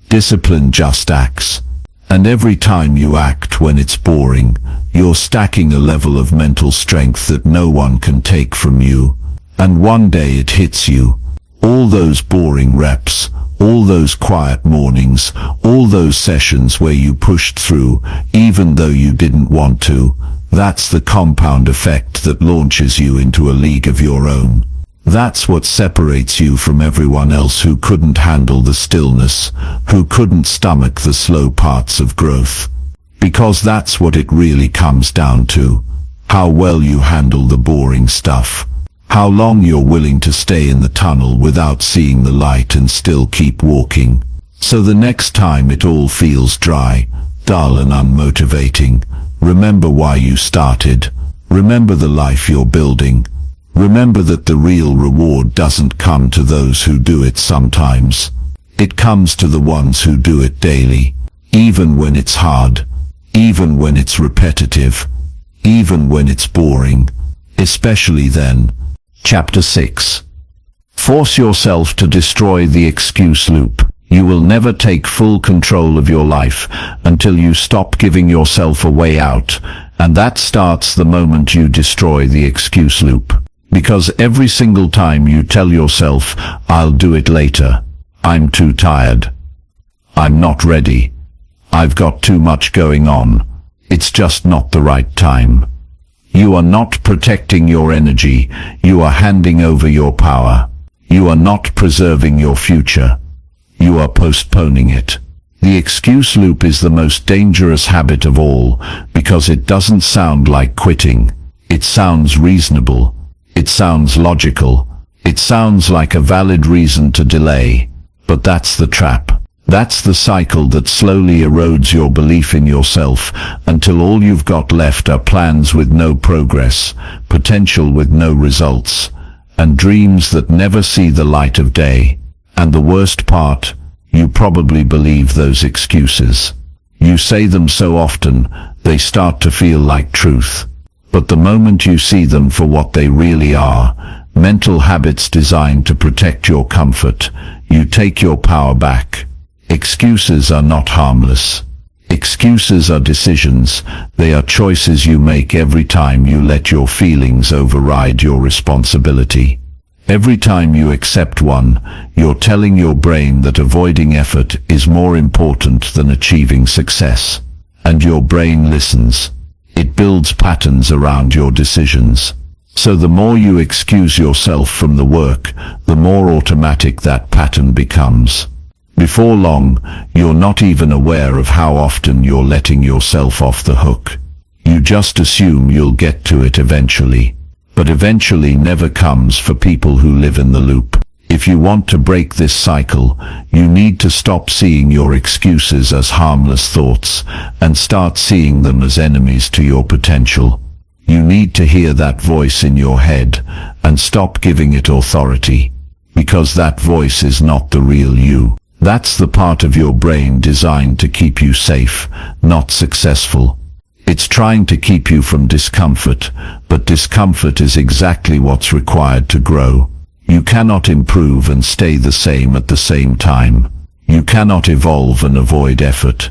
Discipline just acts. And every time you act when it's boring, you're stacking a level of mental strength that no one can take from you. And one day it hits you. All those boring reps, all those quiet mornings, all those sessions where you pushed through, even though you didn't want to, that's the compound effect that launches you into a league of your own. That's what separates you from everyone else who couldn't handle the stillness, who couldn't stomach the slow parts of growth. Because that's what it really comes down to. How well you handle the boring stuff. How long you're willing to stay in the tunnel without seeing the light and still keep walking. So the next time it all feels dry, dull and unmotivating, remember why you started. Remember the life you're building. Remember that the real reward doesn't come to those who do it sometimes. It comes to the ones who do it daily, even when it's hard, even when it's repetitive, even when it's boring, especially then. Chapter 6. Force yourself to destroy the excuse loop. You will never take full control of your life until you stop giving yourself a way out, and that starts the moment you destroy the excuse loop. Because every single time you tell yourself, I'll do it later, I'm too tired, I'm not ready, I've got too much going on, it's just not the right time. You are not protecting your energy, you are handing over your power. You are not preserving your future, you are postponing it. The excuse loop is the most dangerous habit of all, because it doesn't sound like quitting. It sounds reasonable. It sounds logical. It sounds like a valid reason to delay. But that's the trap. That's the cycle that slowly erodes your belief in yourself until all you've got left are plans with no progress, potential with no results, and dreams that never see the light of day. And the worst part, you probably believe those excuses. You say them so often, they start to feel like truth. But the moment you see them for what they really are, mental habits designed to protect your comfort, you take your power back. Excuses are not harmless. Excuses are decisions. They are choices you make every time you let your feelings override your responsibility. Every time you accept one, you're telling your brain that avoiding effort is more important than achieving success. And your brain listens. It builds patterns around your decisions. So the more you excuse yourself from the work, the more automatic that pattern becomes. Before long, you're not even aware of how often you're letting yourself off the hook. You just assume you'll get to it eventually. But eventually never comes for people who live in the loop. If you want to break this cycle, you need to stop seeing your excuses as harmless thoughts and start seeing them as enemies to your potential. You need to hear that voice in your head and stop giving it authority, because that voice is not the real you. That's the part of your brain designed to keep you safe, not successful. It's trying to keep you from discomfort, but discomfort is exactly what's required to grow. You cannot improve and stay the same at the same time. You cannot evolve and avoid effort.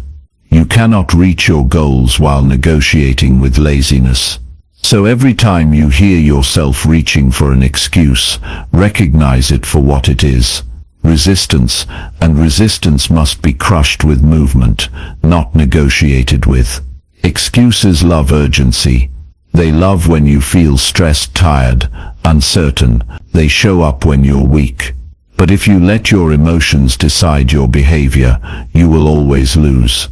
You cannot reach your goals while negotiating with laziness. So every time you hear yourself reaching for an excuse, recognize it for what it is. Resistance, and resistance must be crushed with movement, not negotiated with. Excuses love urgency. They love when you feel stressed, tired, uncertain. They show up when you're weak. But if you let your emotions decide your behavior, you will always lose.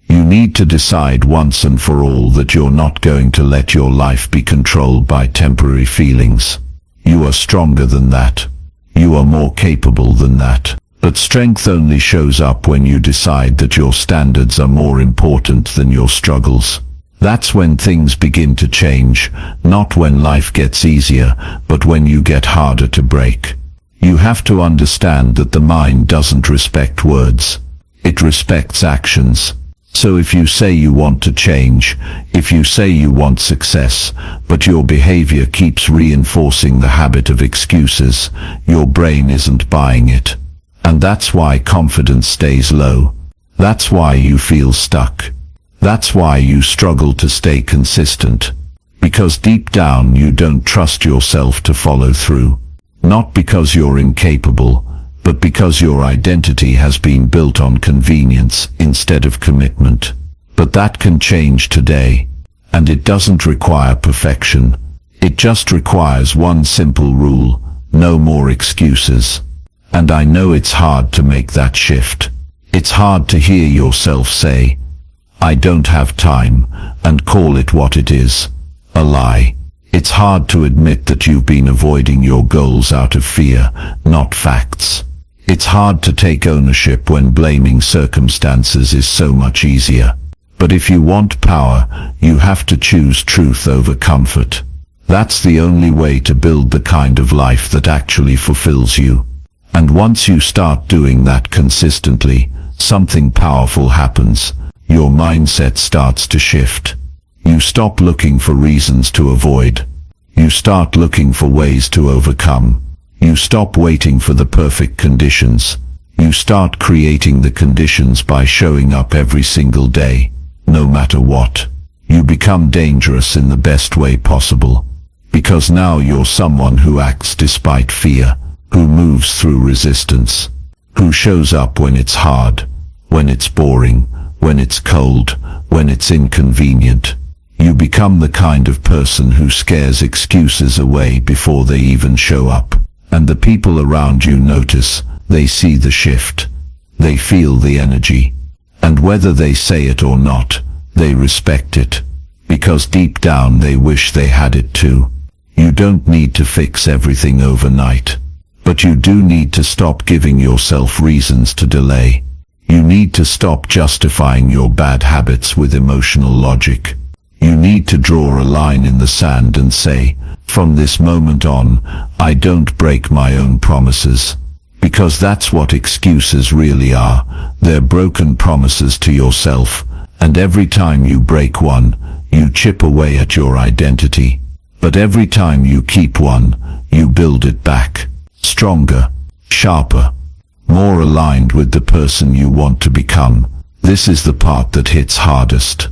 You need to decide once and for all that you're not going to let your life be controlled by temporary feelings. You are stronger than that. You are more capable than that. But strength only shows up when you decide that your standards are more important than your struggles. That's when things begin to change, not when life gets easier, but when you get harder to break. You have to understand that the mind doesn't respect words. It respects actions. So if you say you want to change, if you say you want success, but your behavior keeps reinforcing the habit of excuses, your brain isn't buying it. And that's why confidence stays low. That's why you feel stuck. That's why you struggle to stay consistent. Because deep down you don't trust yourself to follow through. Not because you're incapable, but because your identity has been built on convenience instead of commitment. But that can change today. And it doesn't require perfection. It just requires one simple rule: no more excuses. And I know it's hard to make that shift. It's hard to hear yourself say, "I don't have time," and call it what it is: a lie. It's hard to admit that you've been avoiding your goals out of fear, not facts. It's hard to take ownership when blaming circumstances is so much easier. But if you want power, you have to choose truth over comfort. That's the only way to build the kind of life that actually fulfills you. And once you start doing that consistently, something powerful happens. Your mindset starts to shift. You stop looking for reasons to avoid. You start looking for ways to overcome. You stop waiting for the perfect conditions. You start creating the conditions by showing up every single day, no matter what. You become dangerous in the best way possible. Because now you're someone who acts despite fear, who moves through resistance, who shows up when it's hard, when it's boring, when it's cold, when it's inconvenient. You become the kind of person who scares excuses away before they even show up. And the people around you notice. They see the shift. They feel the energy. And whether they say it or not, they respect it. Because deep down they wish they had it too. You don't need to fix everything overnight. But you do need to stop giving yourself reasons to delay. You need to stop justifying your bad habits with emotional logic. You need to draw a line in the sand and say, from this moment on, I don't break my own promises. Because that's what excuses really are. They're broken promises to yourself, and every time you break one, you chip away at your identity. But every time you keep one, you build it back, stronger, sharper, more aligned with the person you want to become. This is the part that hits hardest.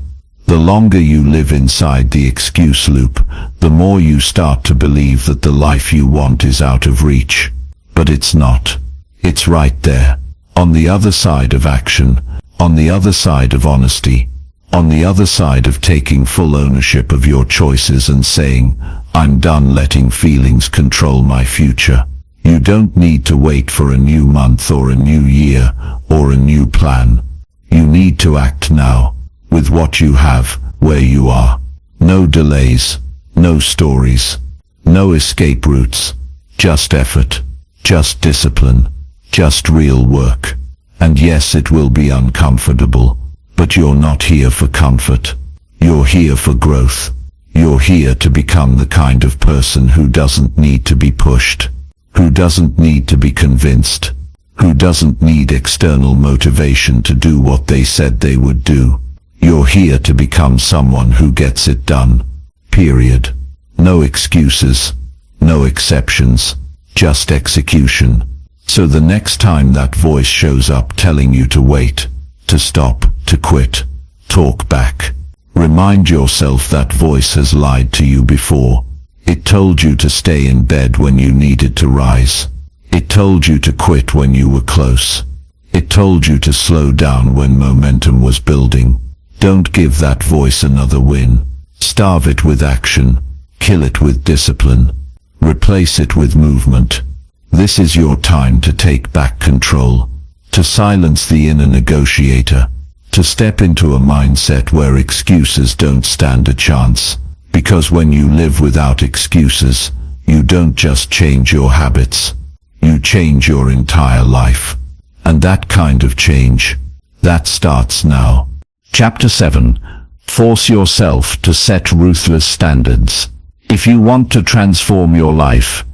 The longer you live inside the excuse loop, the more you start to believe that the life you want is out of reach. But it's not. It's right there, on the other side of action, on the other side of honesty, on the other side of taking full ownership of your choices and saying, I'm done letting feelings control my future. You don't need to wait for a new month or a new year or a new plan. You need to act now, with what you have, where you are. No delays, no stories, no escape routes, just effort, just discipline, just real work. And yes, it will be uncomfortable, but you're not here for comfort. You're here for growth. You're here to become the kind of person who doesn't need to be pushed, who doesn't need to be convinced, who doesn't need external motivation to do what they said they would do. You're here to become someone who gets it done. Period. No excuses, no exceptions, just execution. So the next time that voice shows up telling you to wait, to stop, to quit, talk back. Remind yourself that voice has lied to you before. It told you to stay in bed when you needed to rise. It told you to quit when you were close. It told you to slow down when momentum was building. Don't give that voice another win. Starve it with action. Kill it with discipline. Replace it with movement. This is your time to take back control, to silence the inner negotiator, to step into a mindset where excuses don't stand a chance. Because when you live without excuses, you don't just change your habits, you change your entire life. And that kind of change, that starts now. Chapter 7. Force yourself to set ruthless standards. If you want to transform your life,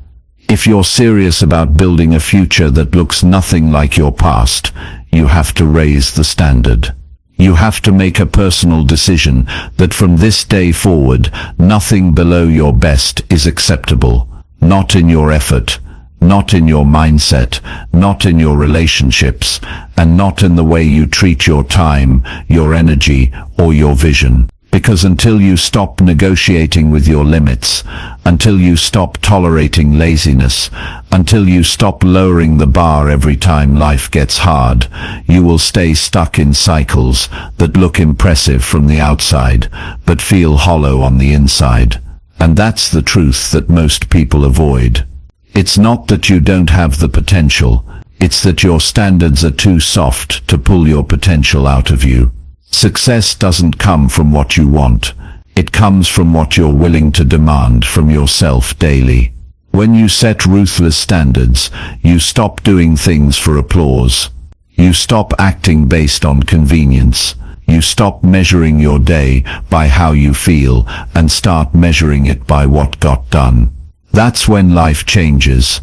if you're serious about building a future that looks nothing like your past, you have to raise the standard. You have to make a personal decision that from this day forward, nothing below your best is acceptable. Not in your effort, not in your mindset, not in your relationships, and not in the way you treat your time, your energy, or your vision. Because until you stop negotiating with your limits, until you stop tolerating laziness, until you stop lowering the bar every time life gets hard, you will stay stuck in cycles that look impressive from the outside, but feel hollow on the inside. And that's the truth that most people avoid. It's not that you don't have the potential, it's that your standards are too soft to pull your potential out of you. Success doesn't come from what you want. It comes from what you're willing to demand from yourself daily. When you set ruthless standards, you stop doing things for applause. You stop acting based on convenience. You stop measuring your day by how you feel and start measuring it by what got done. That's when life changes.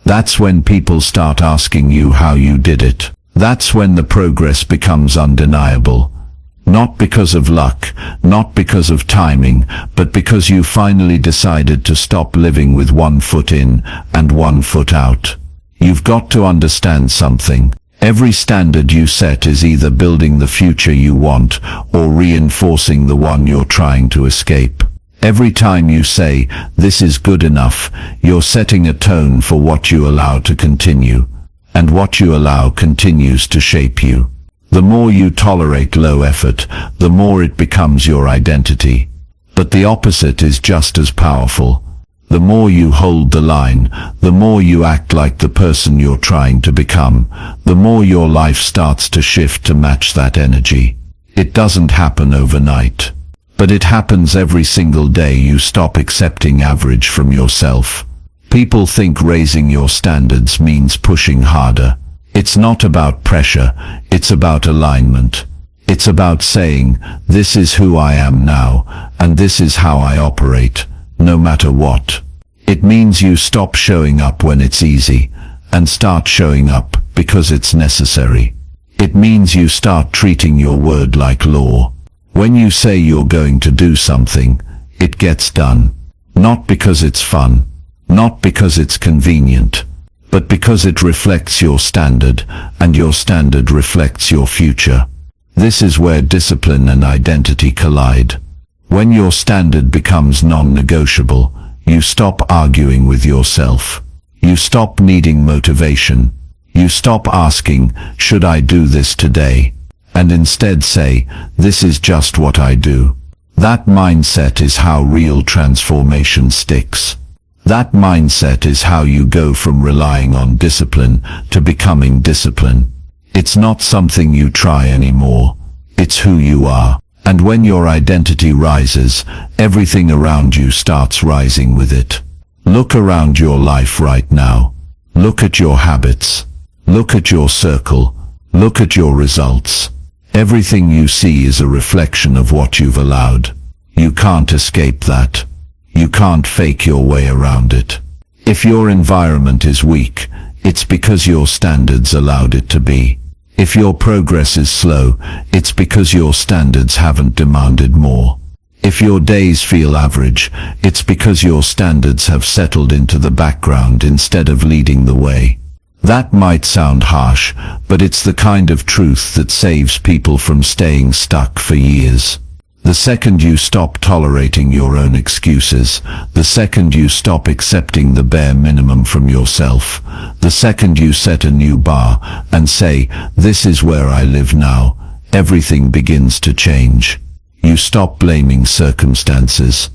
That's when people start asking you how you did it. That's when the progress becomes undeniable. Not because of luck, not because of timing, but because you finally decided to stop living with one foot in and one foot out. You've got to understand something. Every standard you set is either building the future you want or reinforcing the one you're trying to escape. Every time you say, this is good enough, you're setting a tone for what you allow to continue. And what you allow continues to shape you. The more you tolerate low effort, the more it becomes your identity. But the opposite is just as powerful. The more you hold the line, the more you act like the person you're trying to become, the more your life starts to shift to match that energy. It doesn't happen overnight. But it happens every single day you stop accepting average from yourself. People think raising your standards means pushing harder. It's not about pressure, it's about alignment. It's about saying, this is who I am now, and this is how I operate, no matter what. It means you stop showing up when it's easy, and start showing up because it's necessary. It means you start treating your word like law. When you say you're going to do something, it gets done. Not because it's fun, not because it's convenient, but because it reflects your standard, and your standard reflects your future. This is where discipline and identity collide. When your standard becomes non-negotiable, you stop arguing with yourself. You stop needing motivation. You stop asking, should I do this today? And instead say, this is just what I do. That mindset is how real transformation sticks. That mindset is how you go from relying on discipline to becoming discipline. It's not something you try anymore. It's who you are. And when your identity rises, everything around you starts rising with it. Look around your life right now. Look at your habits. Look at your circle. Look at your results. Everything you see is a reflection of what you've allowed. You can't escape that. You can't fake your way around it. If your environment is weak, it's because your standards allowed it to be. If your progress is slow, it's because your standards haven't demanded more. If your days feel average, it's because your standards have settled into the background instead of leading the way. That might sound harsh, but it's the kind of truth that saves people from staying stuck for years. The second you stop tolerating your own excuses, the second you stop accepting the bare minimum from yourself, the second you set a new bar and say, this is where I live now, everything begins to change. You stop blaming circumstances.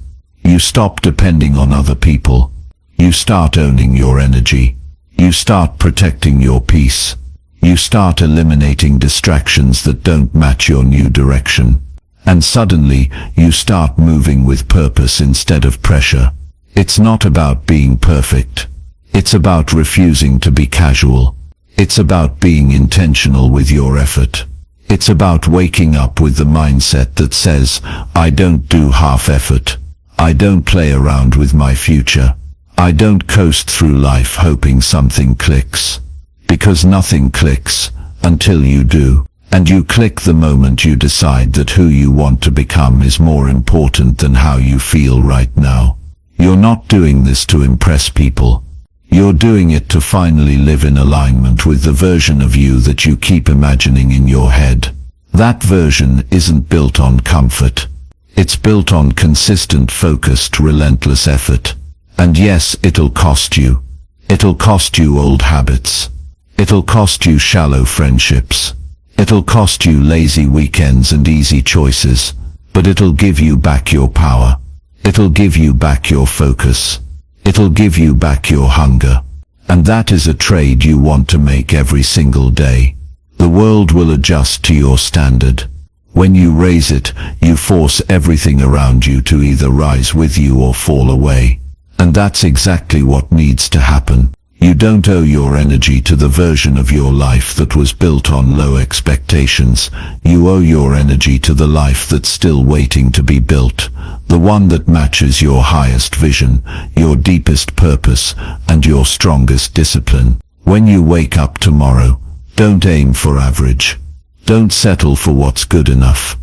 You stop depending on other people. You start owning your energy. You start protecting your peace. You start eliminating distractions that don't match your new direction. And suddenly, you start moving with purpose instead of pressure. It's not about being perfect. It's about refusing to be casual. It's about being intentional with your effort. It's about waking up with the mindset that says, I don't do half effort. I don't play around with my future. I don't coast through life hoping something clicks. Because nothing clicks until you do. And you click the moment you decide that who you want to become is more important than how you feel right now. You're not doing this to impress people. You're doing it to finally live in alignment with the version of you that you keep imagining in your head. That version isn't built on comfort. It's built on consistent, focused, relentless effort. And yes, it'll cost you. It'll cost you old habits. It'll cost you shallow friendships. It'll cost you lazy weekends and easy choices, but it'll give you back your power. It'll give you back your focus. It'll give you back your hunger. And that is a trade you want to make every single day. The world will adjust to your standard. When you raise it, you force everything around you to either rise with you or fall away. And that's exactly what needs to happen. You don't owe your energy to the version of your life that was built on low expectations. You owe your energy to the life that's still waiting to be built, the one that matches your highest vision, your deepest purpose, and your strongest discipline. When you wake up tomorrow, don't aim for average. Don't settle for what's good enough.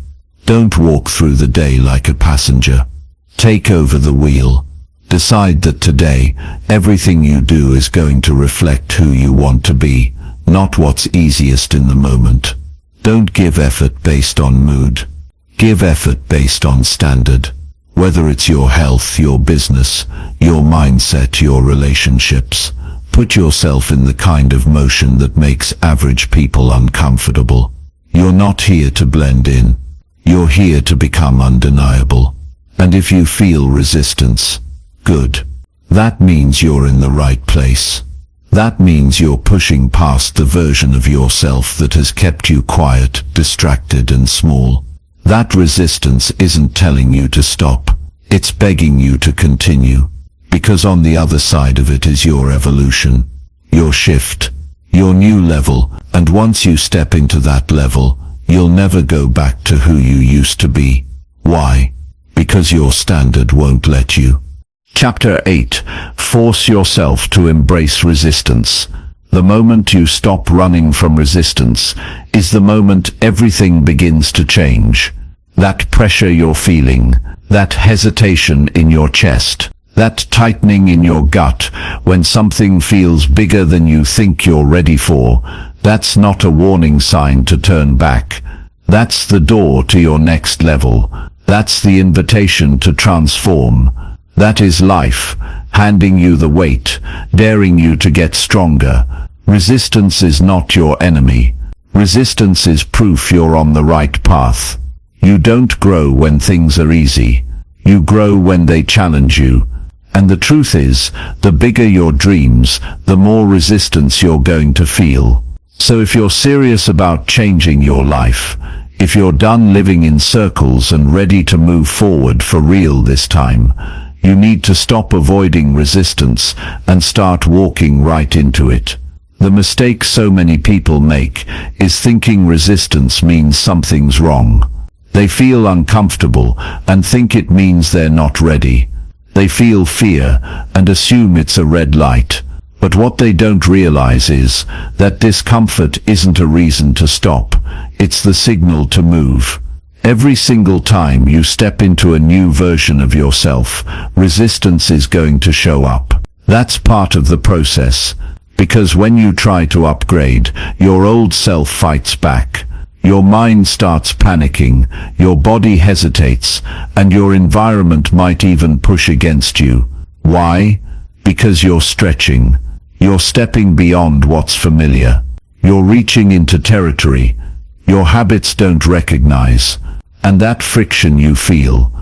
Don't walk through the day like a passenger. Take over the wheel. Decide that today, everything you do is going to reflect who you want to be, not what's easiest in the moment. Don't give effort based on mood. Give effort based on standard. Whether it's your health, your business, your mindset, your relationships, put yourself in the kind of motion that makes average people uncomfortable. You're not here to blend in. You're here to become undeniable. And if you feel resistance, good. That means you're in the right place. That means you're pushing past the version of yourself that has kept you quiet, distracted, and small. That resistance isn't telling you to stop. It's begging you to continue. Because on the other side of it is your evolution, your shift, your new level, and once you step into that level, you'll never go back to who you used to be. Why? Because your standard won't let you. Chapter 8. Force yourself to embrace resistance. The moment you stop running from resistance is the moment everything begins to change. That pressure you're feeling, that hesitation in your chest, that tightening in your gut when something feels bigger than you think you're ready for, that's not a warning sign to turn back. That's the door to your next level. That's the invitation to transform. That is life, handing you the weight, daring you to get stronger. Resistance is not your enemy. Resistance is proof you're on the right path. You don't grow when things are easy. You grow when they challenge you. And the truth is, the bigger your dreams, the more resistance you're going to feel. So if you're serious about changing your life, if you're done living in circles and ready to move forward for real this time, you need to stop avoiding resistance and start walking right into it. The mistake so many people make is thinking resistance means something's wrong. They feel uncomfortable and think it means they're not ready. They feel fear and assume it's a red light. But what they don't realize is that discomfort isn't a reason to stop. It's the signal to move. Every single time you step into a new version of yourself, resistance is going to show up. That's part of the process. Because when you try to upgrade, your old self fights back. Your mind starts panicking, your body hesitates, and your environment might even push against you. Why? Because you're stretching. You're stepping beyond what's familiar. You're reaching into territory your habits don't recognize. And that friction you feel,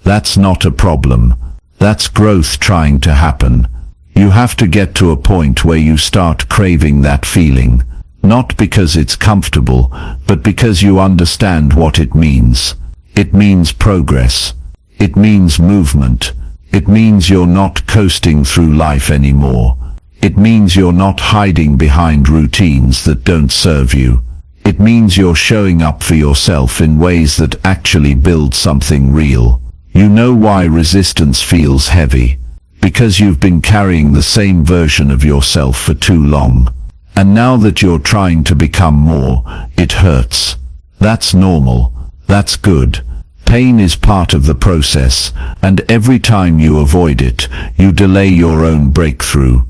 that's not a problem. That's growth trying to happen. You have to get to a point where you start craving that feeling. Not because it's comfortable, but because you understand what it means. It means progress. It means movement. It means you're not coasting through life anymore. It means you're not hiding behind routines that don't serve you. It means you're showing up for yourself in ways that actually build something real. You know why resistance feels heavy. Because you've been carrying the same version of yourself for too long. And now that you're trying to become more, it hurts. That's normal. That's good. Pain is part of the process, and every time you avoid it, you delay your own breakthrough.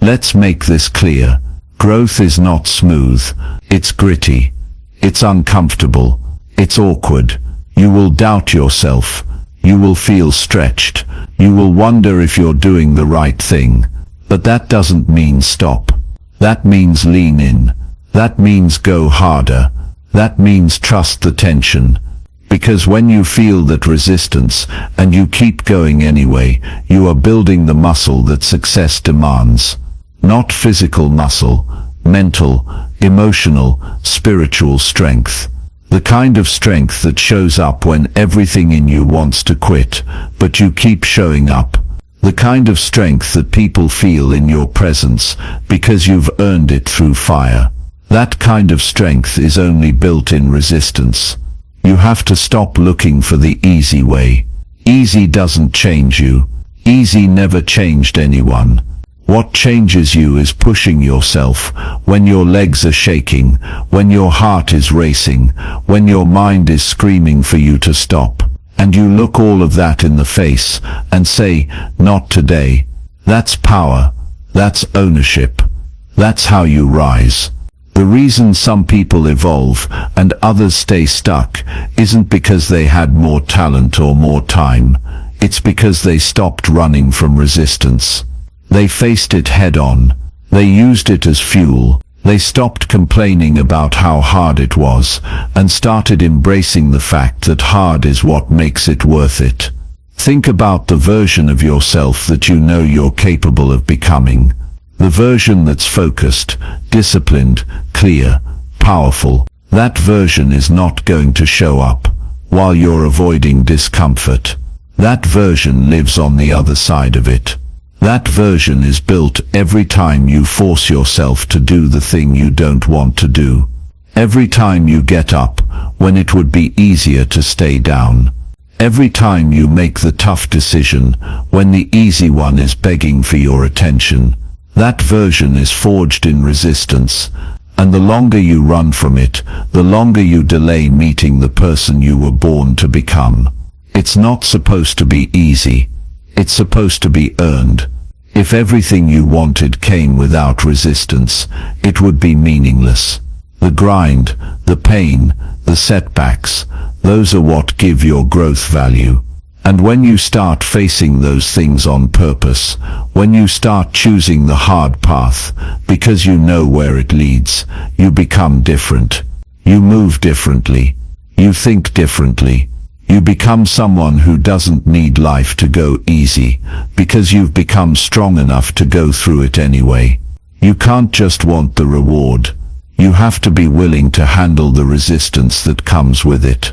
Let's make this clear. Growth is not smooth. It's gritty. It's uncomfortable. It's awkward. You will doubt yourself. You will feel stretched. You will wonder if you're doing the right thing. But that doesn't mean stop. That means lean in. That means go harder. That means trust the tension. Because when you feel that resistance, and you keep going anyway, you are building the muscle that success demands. Not physical muscle, mental, emotional, spiritual strength. The kind of strength that shows up when everything in you wants to quit, but you keep showing up. The kind of strength that people feel in your presence because you've earned it through fire. That kind of strength is only built in resistance. You have to stop looking for the easy way. Easy doesn't change you. Easy never changed anyone. What changes you is pushing yourself when your legs are shaking, when your heart is racing, when your mind is screaming for you to stop. And you look all of that in the face and say, not today. That's power. That's ownership. That's how you rise. The reason some people evolve and others stay stuck isn't because they had more talent or more time. It's because they stopped running from resistance. They faced it head on. They used it as fuel. They stopped complaining about how hard it was and started embracing the fact that hard is what makes it worth it. Think about the version of yourself that you know you're capable of becoming. The version that's focused, disciplined, clear, powerful. That version is not going to show up while you're avoiding discomfort. That version lives on the other side of it. That version is built every time you force yourself to do the thing you don't want to do. Every time you get up when it would be easier to stay down. Every time you make the tough decision when the easy one is begging for your attention. That version is forged in resistance, and the longer you run from it, the longer you delay meeting the person you were born to become. It's not supposed to be easy. It's supposed to be earned. If everything you wanted came without resistance, it would be meaningless. The grind, the pain, the setbacks, those are what give your growth value. And when you start facing those things on purpose, when you start choosing the hard path, because you know where it leads, you become different. You move differently. You think differently. You become someone who doesn't need life to go easy, because you've become strong enough to go through it anyway. You can't just want the reward. You have to be willing to handle the resistance that comes with it.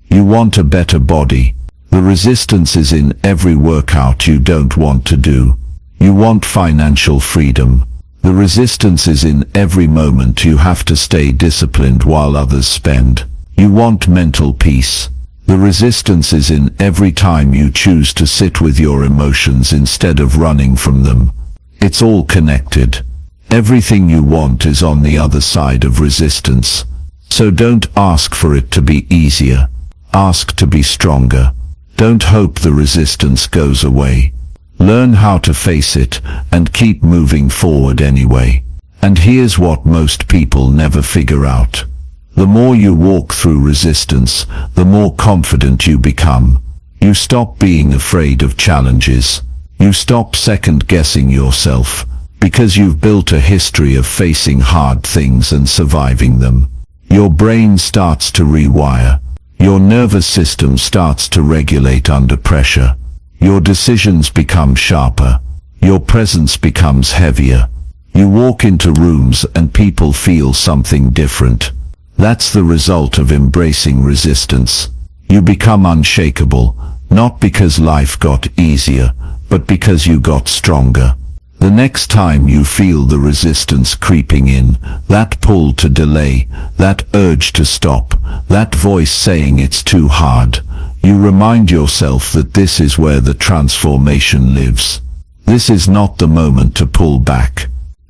You want a better body. The resistance is in every workout you don't want to do. You want financial freedom. The resistance is in every moment you have to stay disciplined while others spend. You want mental peace. The resistance is in every time you choose to sit with your emotions instead of running from them. It's all connected. Everything you want is on the other side of resistance. So don't ask for it to be easier. Ask to be stronger. Don't hope the resistance goes away. Learn how to face it and keep moving forward anyway. And here's what most people never figure out. The more you walk through resistance, the more confident you become. You stop being afraid of challenges. You stop second-guessing yourself, because you've built a history of facing hard things and surviving them. Your brain starts to rewire. Your nervous system starts to regulate under pressure. Your decisions become sharper. Your presence becomes heavier. You walk into rooms and people feel something different. That's the result of embracing resistance. You become unshakable, not because life got easier, but because you got stronger. The next time you feel the resistance creeping in, that pull to delay, that urge to stop, that voice saying it's too hard, you remind yourself that this is where the transformation lives. This is not the moment to pull back.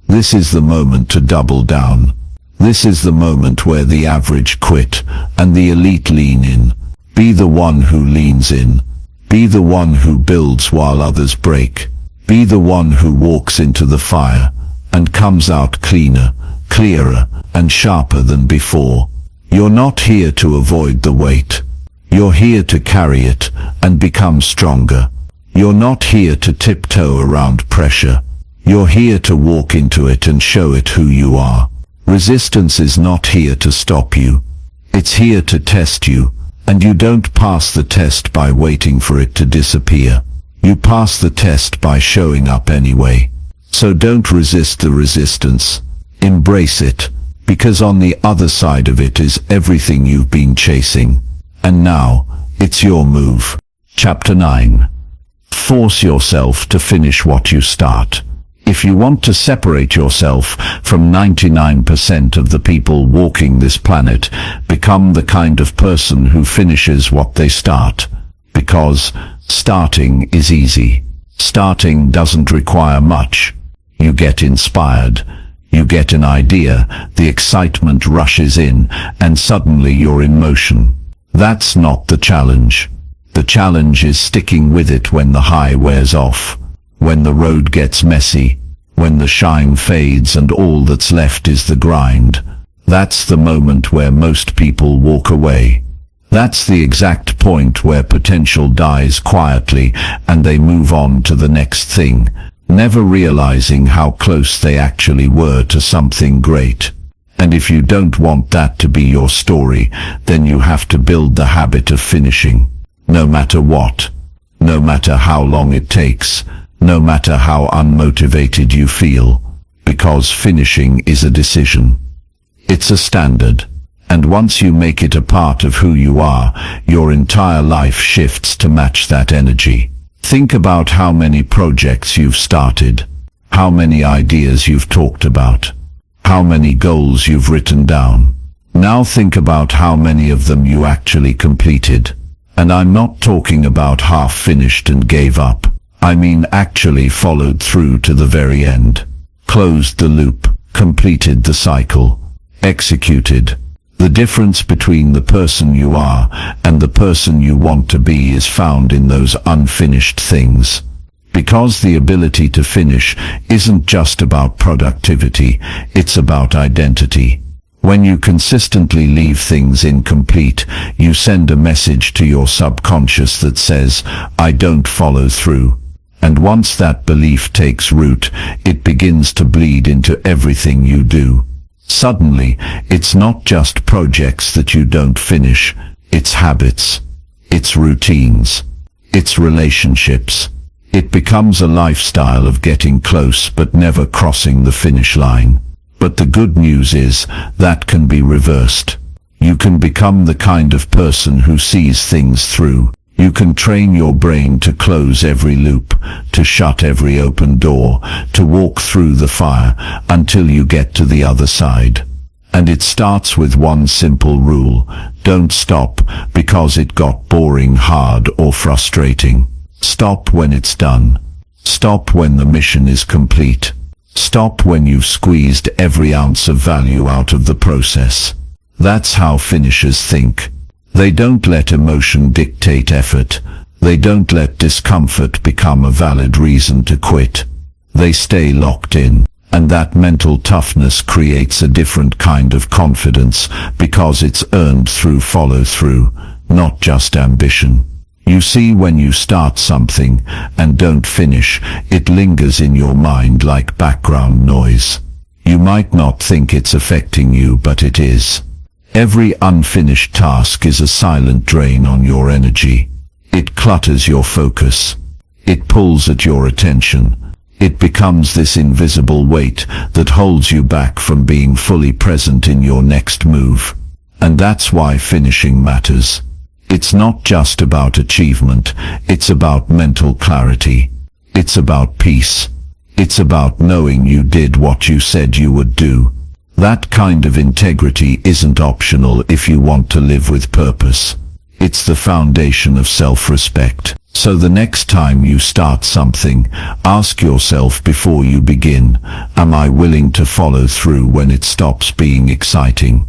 This is the moment to double down. This is the moment where the average quit and the elite lean in. Be the one who leans in. Be the one who builds while others break. Be the one who walks into the fire and comes out cleaner, clearer, and sharper than before. You're not here to avoid the weight. You're here to carry it and become stronger. You're not here to tiptoe around pressure. You're here to walk into it and show it who you are. Resistance is not here to stop you. It's here to test you, and you don't pass the test by waiting for it to disappear. You pass the test by showing up anyway. So don't resist the resistance. Embrace it, because on the other side of it is everything you've been chasing. And now, it's your move. Chapter 9. Force yourself to finish what you start. If you want to separate yourself from 99% of the people walking this planet, become the kind of person who finishes what they start. Because starting is easy. Starting doesn't require much. You get inspired. You get an idea. The excitement rushes in, and suddenly you're in motion. That's not the challenge. The challenge is sticking with it when the high wears off. When the road gets messy, when the shine fades and all that's left is the grind. That's the moment where most people walk away. That's the exact point where potential dies quietly and they move on to the next thing, never realizing how close they actually were to something great. And if you don't want that to be your story, then you have to build the habit of finishing. No matter what. No matter how long it takes. No matter how unmotivated you feel, because finishing is a decision. It's a standard, and once you make it a part of who you are, your entire life shifts to match that energy. Think about how many projects you've started, how many ideas you've talked about, how many goals you've written down. Now think about how many of them you actually completed. And I'm not talking about half finished and gave up. I mean actually followed through to the very end. Closed the loop, completed the cycle, executed. The difference between the person you are and the person you want to be is found in those unfinished things. Because the ability to finish isn't just about productivity, it's about identity. When you consistently leave things incomplete, you send a message to your subconscious that says, I don't follow through. And once that belief takes root, it begins to bleed into everything you do. Suddenly, it's not just projects that you don't finish, it's habits, it's routines, it's relationships. It becomes a lifestyle of getting close but never crossing the finish line. But the good news is that can be reversed. You can become the kind of person who sees things through. You can train your brain to close every loop, to shut every open door, to walk through the fire until you get to the other side. And it starts with one simple rule: don't stop because it got boring, hard, or frustrating. Stop when it's done. Stop when the mission is complete. Stop when you've squeezed every ounce of value out of the process. That's how finishers think. They don't let emotion dictate effort. They don't let discomfort become a valid reason to quit. They stay locked in, and that mental toughness creates a different kind of confidence because it's earned through follow-through, not just ambition. You see, when you start something and don't finish, it lingers in your mind like background noise. You might not think it's affecting you, but it is. Every unfinished task is a silent drain on your energy. It clutters your focus. It pulls at your attention. It becomes this invisible weight that holds you back from being fully present in your next move. And that's why finishing matters. It's not just about achievement, it's about mental clarity. It's about peace. It's about knowing you did what you said you would do. That kind of integrity isn't optional if you want to live with purpose. It's the foundation of self-respect. So the next time you start something, ask yourself before you begin, am I willing to follow through when it stops being exciting?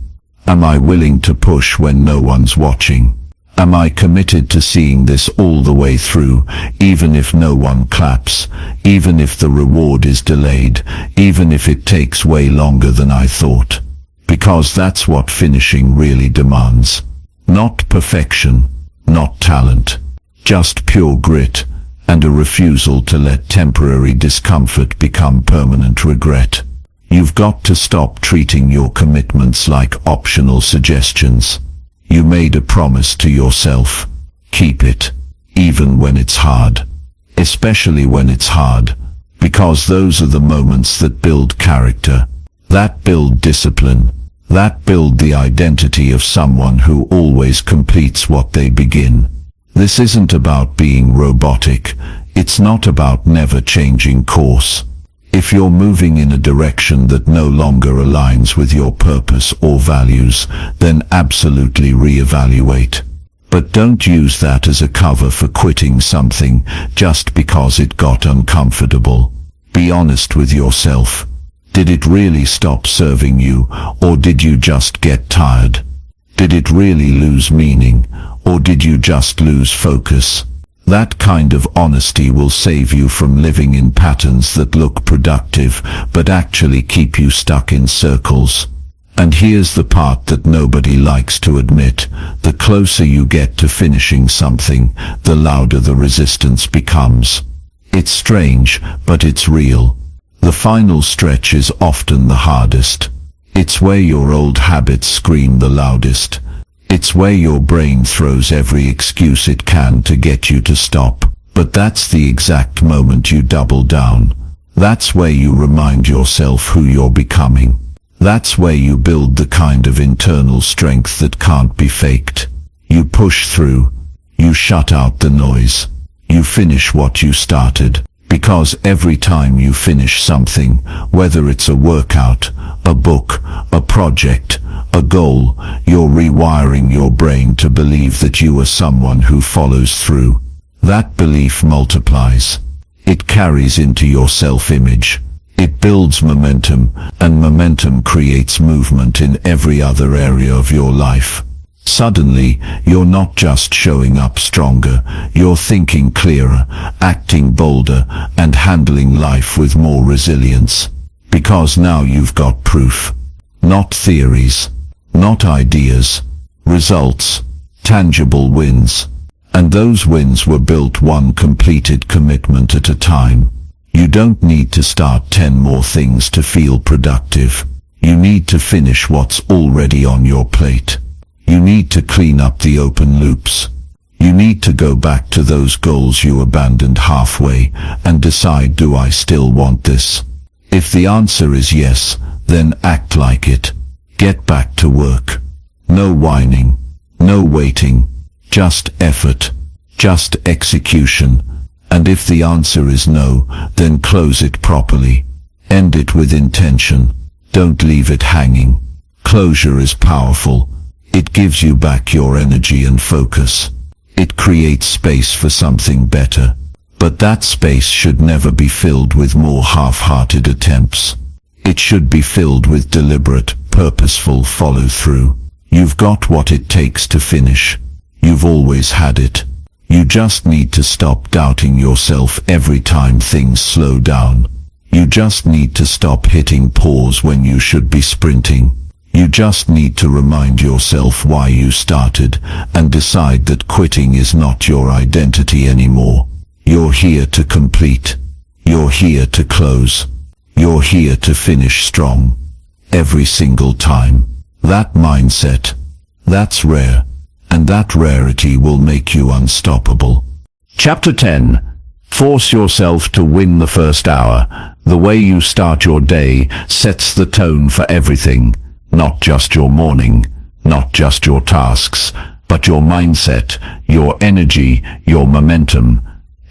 Am I willing to push when no one's watching? Am I committed to seeing this all the way through, even if no one claps, even if the reward is delayed, even if it takes way longer than I thought? Because that's what finishing really demands. Not perfection, not talent, just pure grit, and a refusal to let temporary discomfort become permanent regret. You've got to stop treating your commitments like optional suggestions. You made a promise to yourself. Keep it, even when it's hard. Especially when it's hard, because those are the moments that build character, that build discipline, that build the identity of someone who always completes what they begin. This isn't about being robotic. It's not about never changing course. If you're moving in a direction that no longer aligns with your purpose or values, then absolutely reevaluate. But don't use that as a cover for quitting something just because it got uncomfortable. Be honest with yourself. Did it really stop serving you, or did you just get tired? Did it really lose meaning, or did you just lose focus? That kind of honesty will save you from living in patterns that look productive but actually keep you stuck in circles. And here's the part that nobody likes to admit: the closer you get to finishing something, the louder the resistance becomes. It's strange, but it's real. The final stretch is often the hardest. It's where your old habits scream the loudest. It's where your brain throws every excuse it can to get you to stop. But that's the exact moment you double down. That's where you remind yourself who you're becoming. That's where you build the kind of internal strength that can't be faked. You push through. You shut out the noise. You finish what you started. Because every time you finish something, whether it's a workout, a book, a project, a goal, you're rewiring your brain to believe that you are someone who follows through. That belief multiplies. It carries into your self-image. It builds momentum, and momentum creates movement in every other area of your life. Suddenly, you're not just showing up stronger, you're thinking clearer, acting bolder, and handling life with more resilience. Because now you've got proof. Not theories, not ideas, results, tangible wins. And those wins were built one completed commitment at a time. You don't need to start 10 more things to feel productive. You need to finish what's already on your plate. You need to clean up the open loops. You need to go back to those goals you abandoned halfway and decide, do I still want this? If the answer is yes, then act like it. Get back to work. No whining, no waiting, just effort, just execution. And if the answer is no, then close it properly. End it with intention. Don't leave it hanging. Closure is powerful. It gives you back your energy and focus. It creates space for something better. But that space should never be filled with more half-hearted attempts. It should be filled with deliberate, purposeful follow-through. You've got what it takes to finish. You've always had it. You just need to stop doubting yourself every time things slow down. You just need to stop hitting pause when you should be sprinting. You just need to remind yourself why you started and decide that quitting is not your identity anymore. You're here to complete. You're here to close. You're here to finish strong. Every single time. That mindset, that's rare, and that rarity will make you unstoppable. Chapter 10. Force yourself to win the first hour. The way you start your day sets the tone for everything. Not just your morning, not just your tasks, but your mindset, your energy, your momentum,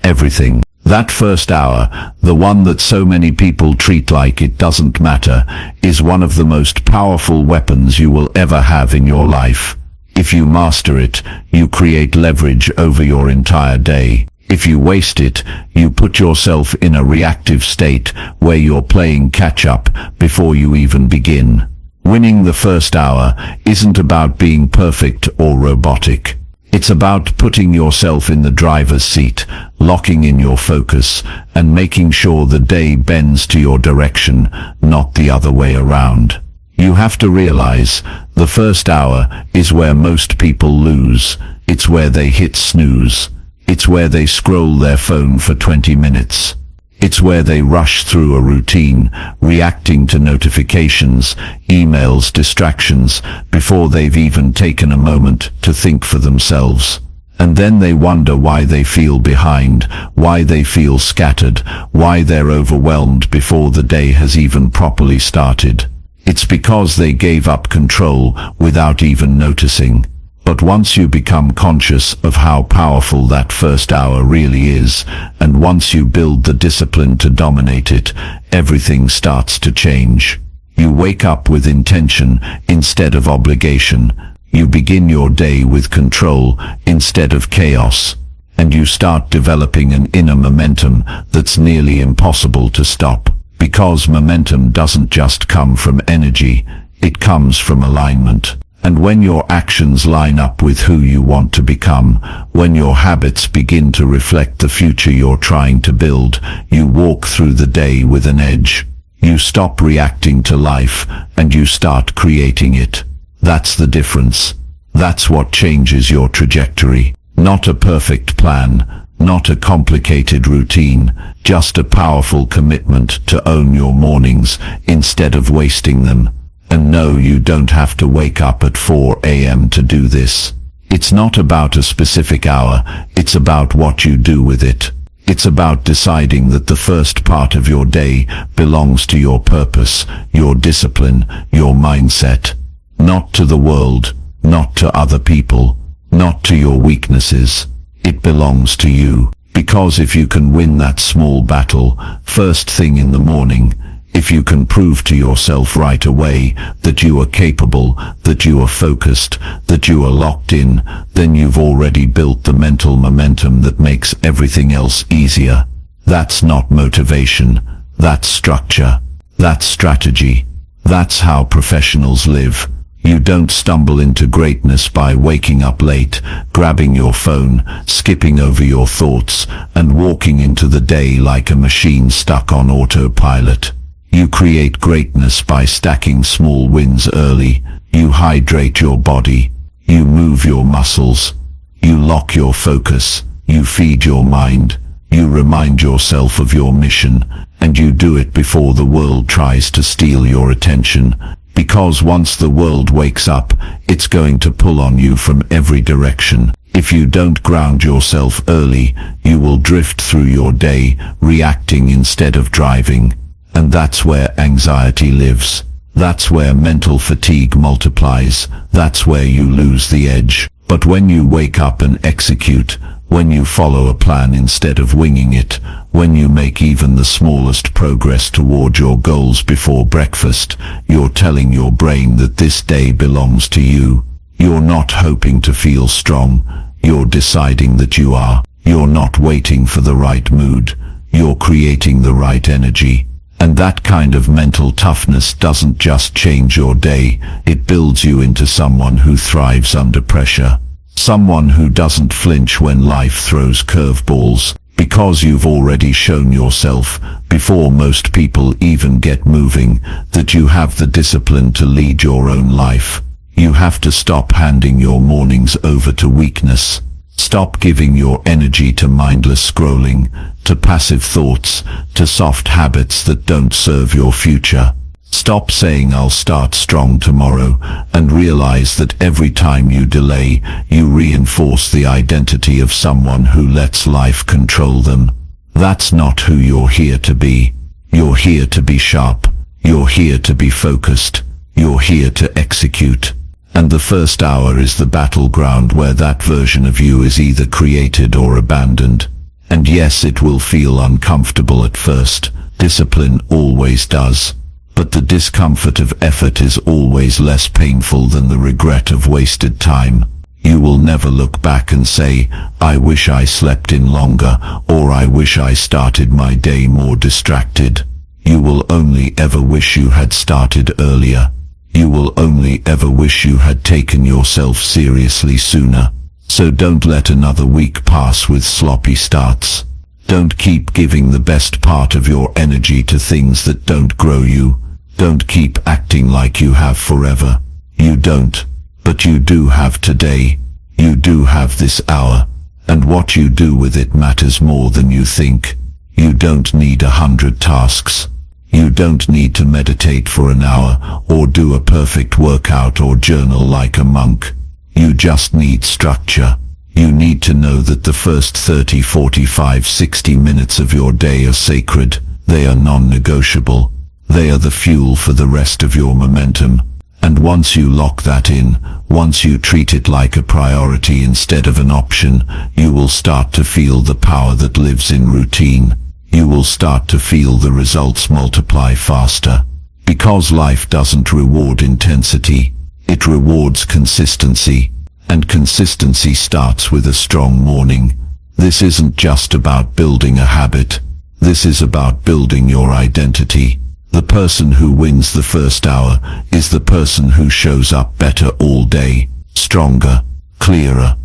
everything. That first hour, the one that so many people treat like it doesn't matter, is one of the most powerful weapons you will ever have in your life. If you master it, you create leverage over your entire day. If you waste it, you put yourself in a reactive state where you're playing catch-up before you even begin. Winning the first hour isn't about being perfect or robotic. It's about putting yourself in the driver's seat, locking in your focus, and making sure the day bends to your direction, not the other way around. You have to realize, the first hour is where most people lose. It's where they hit snooze. It's where they scroll their phone for 20 minutes. It's where they rush through a routine, reacting to notifications, emails, distractions, before they've even taken a moment to think for themselves. And then they wonder why they feel behind, why they feel scattered, why they're overwhelmed before the day has even properly started. It's because they gave up control without even noticing. But once you become conscious of how powerful that first hour really is, and once you build the discipline to dominate it, everything starts to change. You wake up with intention instead of obligation. You begin your day with control instead of chaos. And you start developing an inner momentum that's nearly impossible to stop. Because momentum doesn't just come from energy, it comes from alignment. And when your actions line up with who you want to become, when your habits begin to reflect the future you're trying to build, you walk through the day with an edge. You stop reacting to life, and you start creating it. That's the difference. That's what changes your trajectory. Not a perfect plan, not a complicated routine, just a powerful commitment to own your mornings instead of wasting them. And no, you don't have to wake up at 4 a.m. to do this. It's not about a specific hour, it's about what you do with it. It's about deciding that the first part of your day belongs to your purpose, your discipline, your mindset. Not to the world, not to other people, not to your weaknesses. It belongs to you. Because if you can win that small battle first thing in the morning, if you can prove to yourself right away that you are capable, that you are focused, that you are locked in, then you've already built the mental momentum that makes everything else easier. That's not motivation. That's structure. That's strategy. That's how professionals live. You don't stumble into greatness by waking up late, grabbing your phone, skipping over your thoughts, and walking into the day like a machine stuck on autopilot. You create greatness by stacking small wins early. You hydrate your body. You move your muscles. You lock your focus. You feed your mind. You remind yourself of your mission, and you do it before the world tries to steal your attention. Because once the world wakes up, it's going to pull on you from every direction. If you don't ground yourself early, you will drift through your day, reacting instead of driving. And that's where anxiety lives. That's where mental fatigue multiplies. That's where you lose the edge. But when you wake up and execute, when you follow a plan instead of winging it, when you make even the smallest progress toward your goals before breakfast, you're telling your brain that this day belongs to you. You're not hoping to feel strong. You're deciding that you are. You're not waiting for the right mood. You're creating the right energy. And that kind of mental toughness doesn't just change your day, it builds you into someone who thrives under pressure. Someone who doesn't flinch when life throws curveballs, because you've already shown yourself, before most people even get moving, that you have the discipline to lead your own life. You have to stop handing your mornings over to weakness. Stop giving your energy to mindless scrolling, to passive thoughts, to soft habits that don't serve your future. Stop saying I'll start strong tomorrow, and realize that every time you delay, you reinforce the identity of someone who lets life control them. That's not who you're here to be. You're here to be sharp. You're here to be focused. You're here to execute. And the first hour is the battleground where that version of you is either created or abandoned. And yes, it will feel uncomfortable at first. Discipline always does. But the discomfort of effort is always less painful than the regret of wasted time. You will never look back and say, I wish I slept in longer, or I wish I started my day more distracted. You will only ever wish you had started earlier. You will only ever wish you had taken yourself seriously sooner. So don't let another week pass with sloppy starts. Don't keep giving the best part of your energy to things that don't grow you. Don't keep acting like you have forever. You don't. But you do have today. You do have this hour. And what you do with it matters more than you think. You don't need 100 tasks. You don't need to meditate for an hour, or do a perfect workout or journal like a monk. You just need structure. You need to know that the first 30, 45, 60 minutes of your day are sacred. They are non-negotiable. They are the fuel for the rest of your momentum. And once you lock that in, once you treat it like a priority instead of an option, you will start to feel the power that lives in routine. You will start to feel the results multiply faster. Because life doesn't reward intensity, it rewards consistency. And consistency starts with a strong morning. This isn't just about building a habit. This is about building your identity. The person who wins the first hour is the person who shows up better all day, stronger, clearer,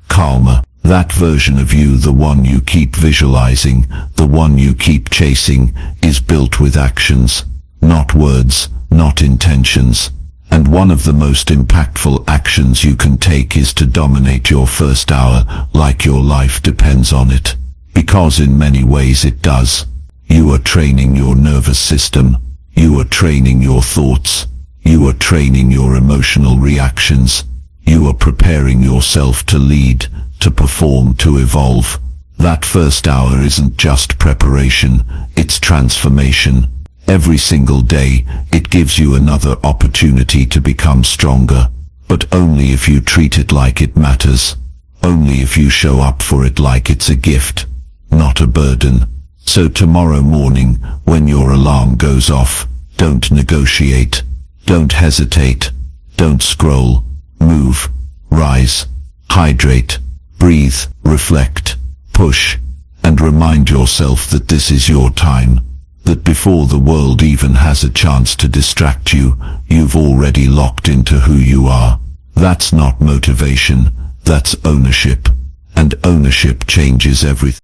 calmer. That version of you, the one you keep visualizing, the one you keep chasing, is built with actions, not words, not intentions. And one of the most impactful actions you can take is to dominate your first hour like your life depends on it. Because in many ways it does. You are training your nervous system. You are training your thoughts. You are training your emotional reactions. You are preparing yourself to lead, to perform, to evolve. That first hour isn't just preparation, it's transformation. Every single day, it gives you another opportunity to become stronger, but only if you treat it like it matters. Only if you show up for it like it's a gift. not a burden. So tomorrow morning, when your alarm goes off, don't negotiate, don't hesitate, don't scroll, move, rise, hydrate, breathe, reflect, push, and remind yourself that this is your time, that before the world even has a chance to distract you, you've already locked into who you are. That's not motivation, that's ownership, and ownership changes everything.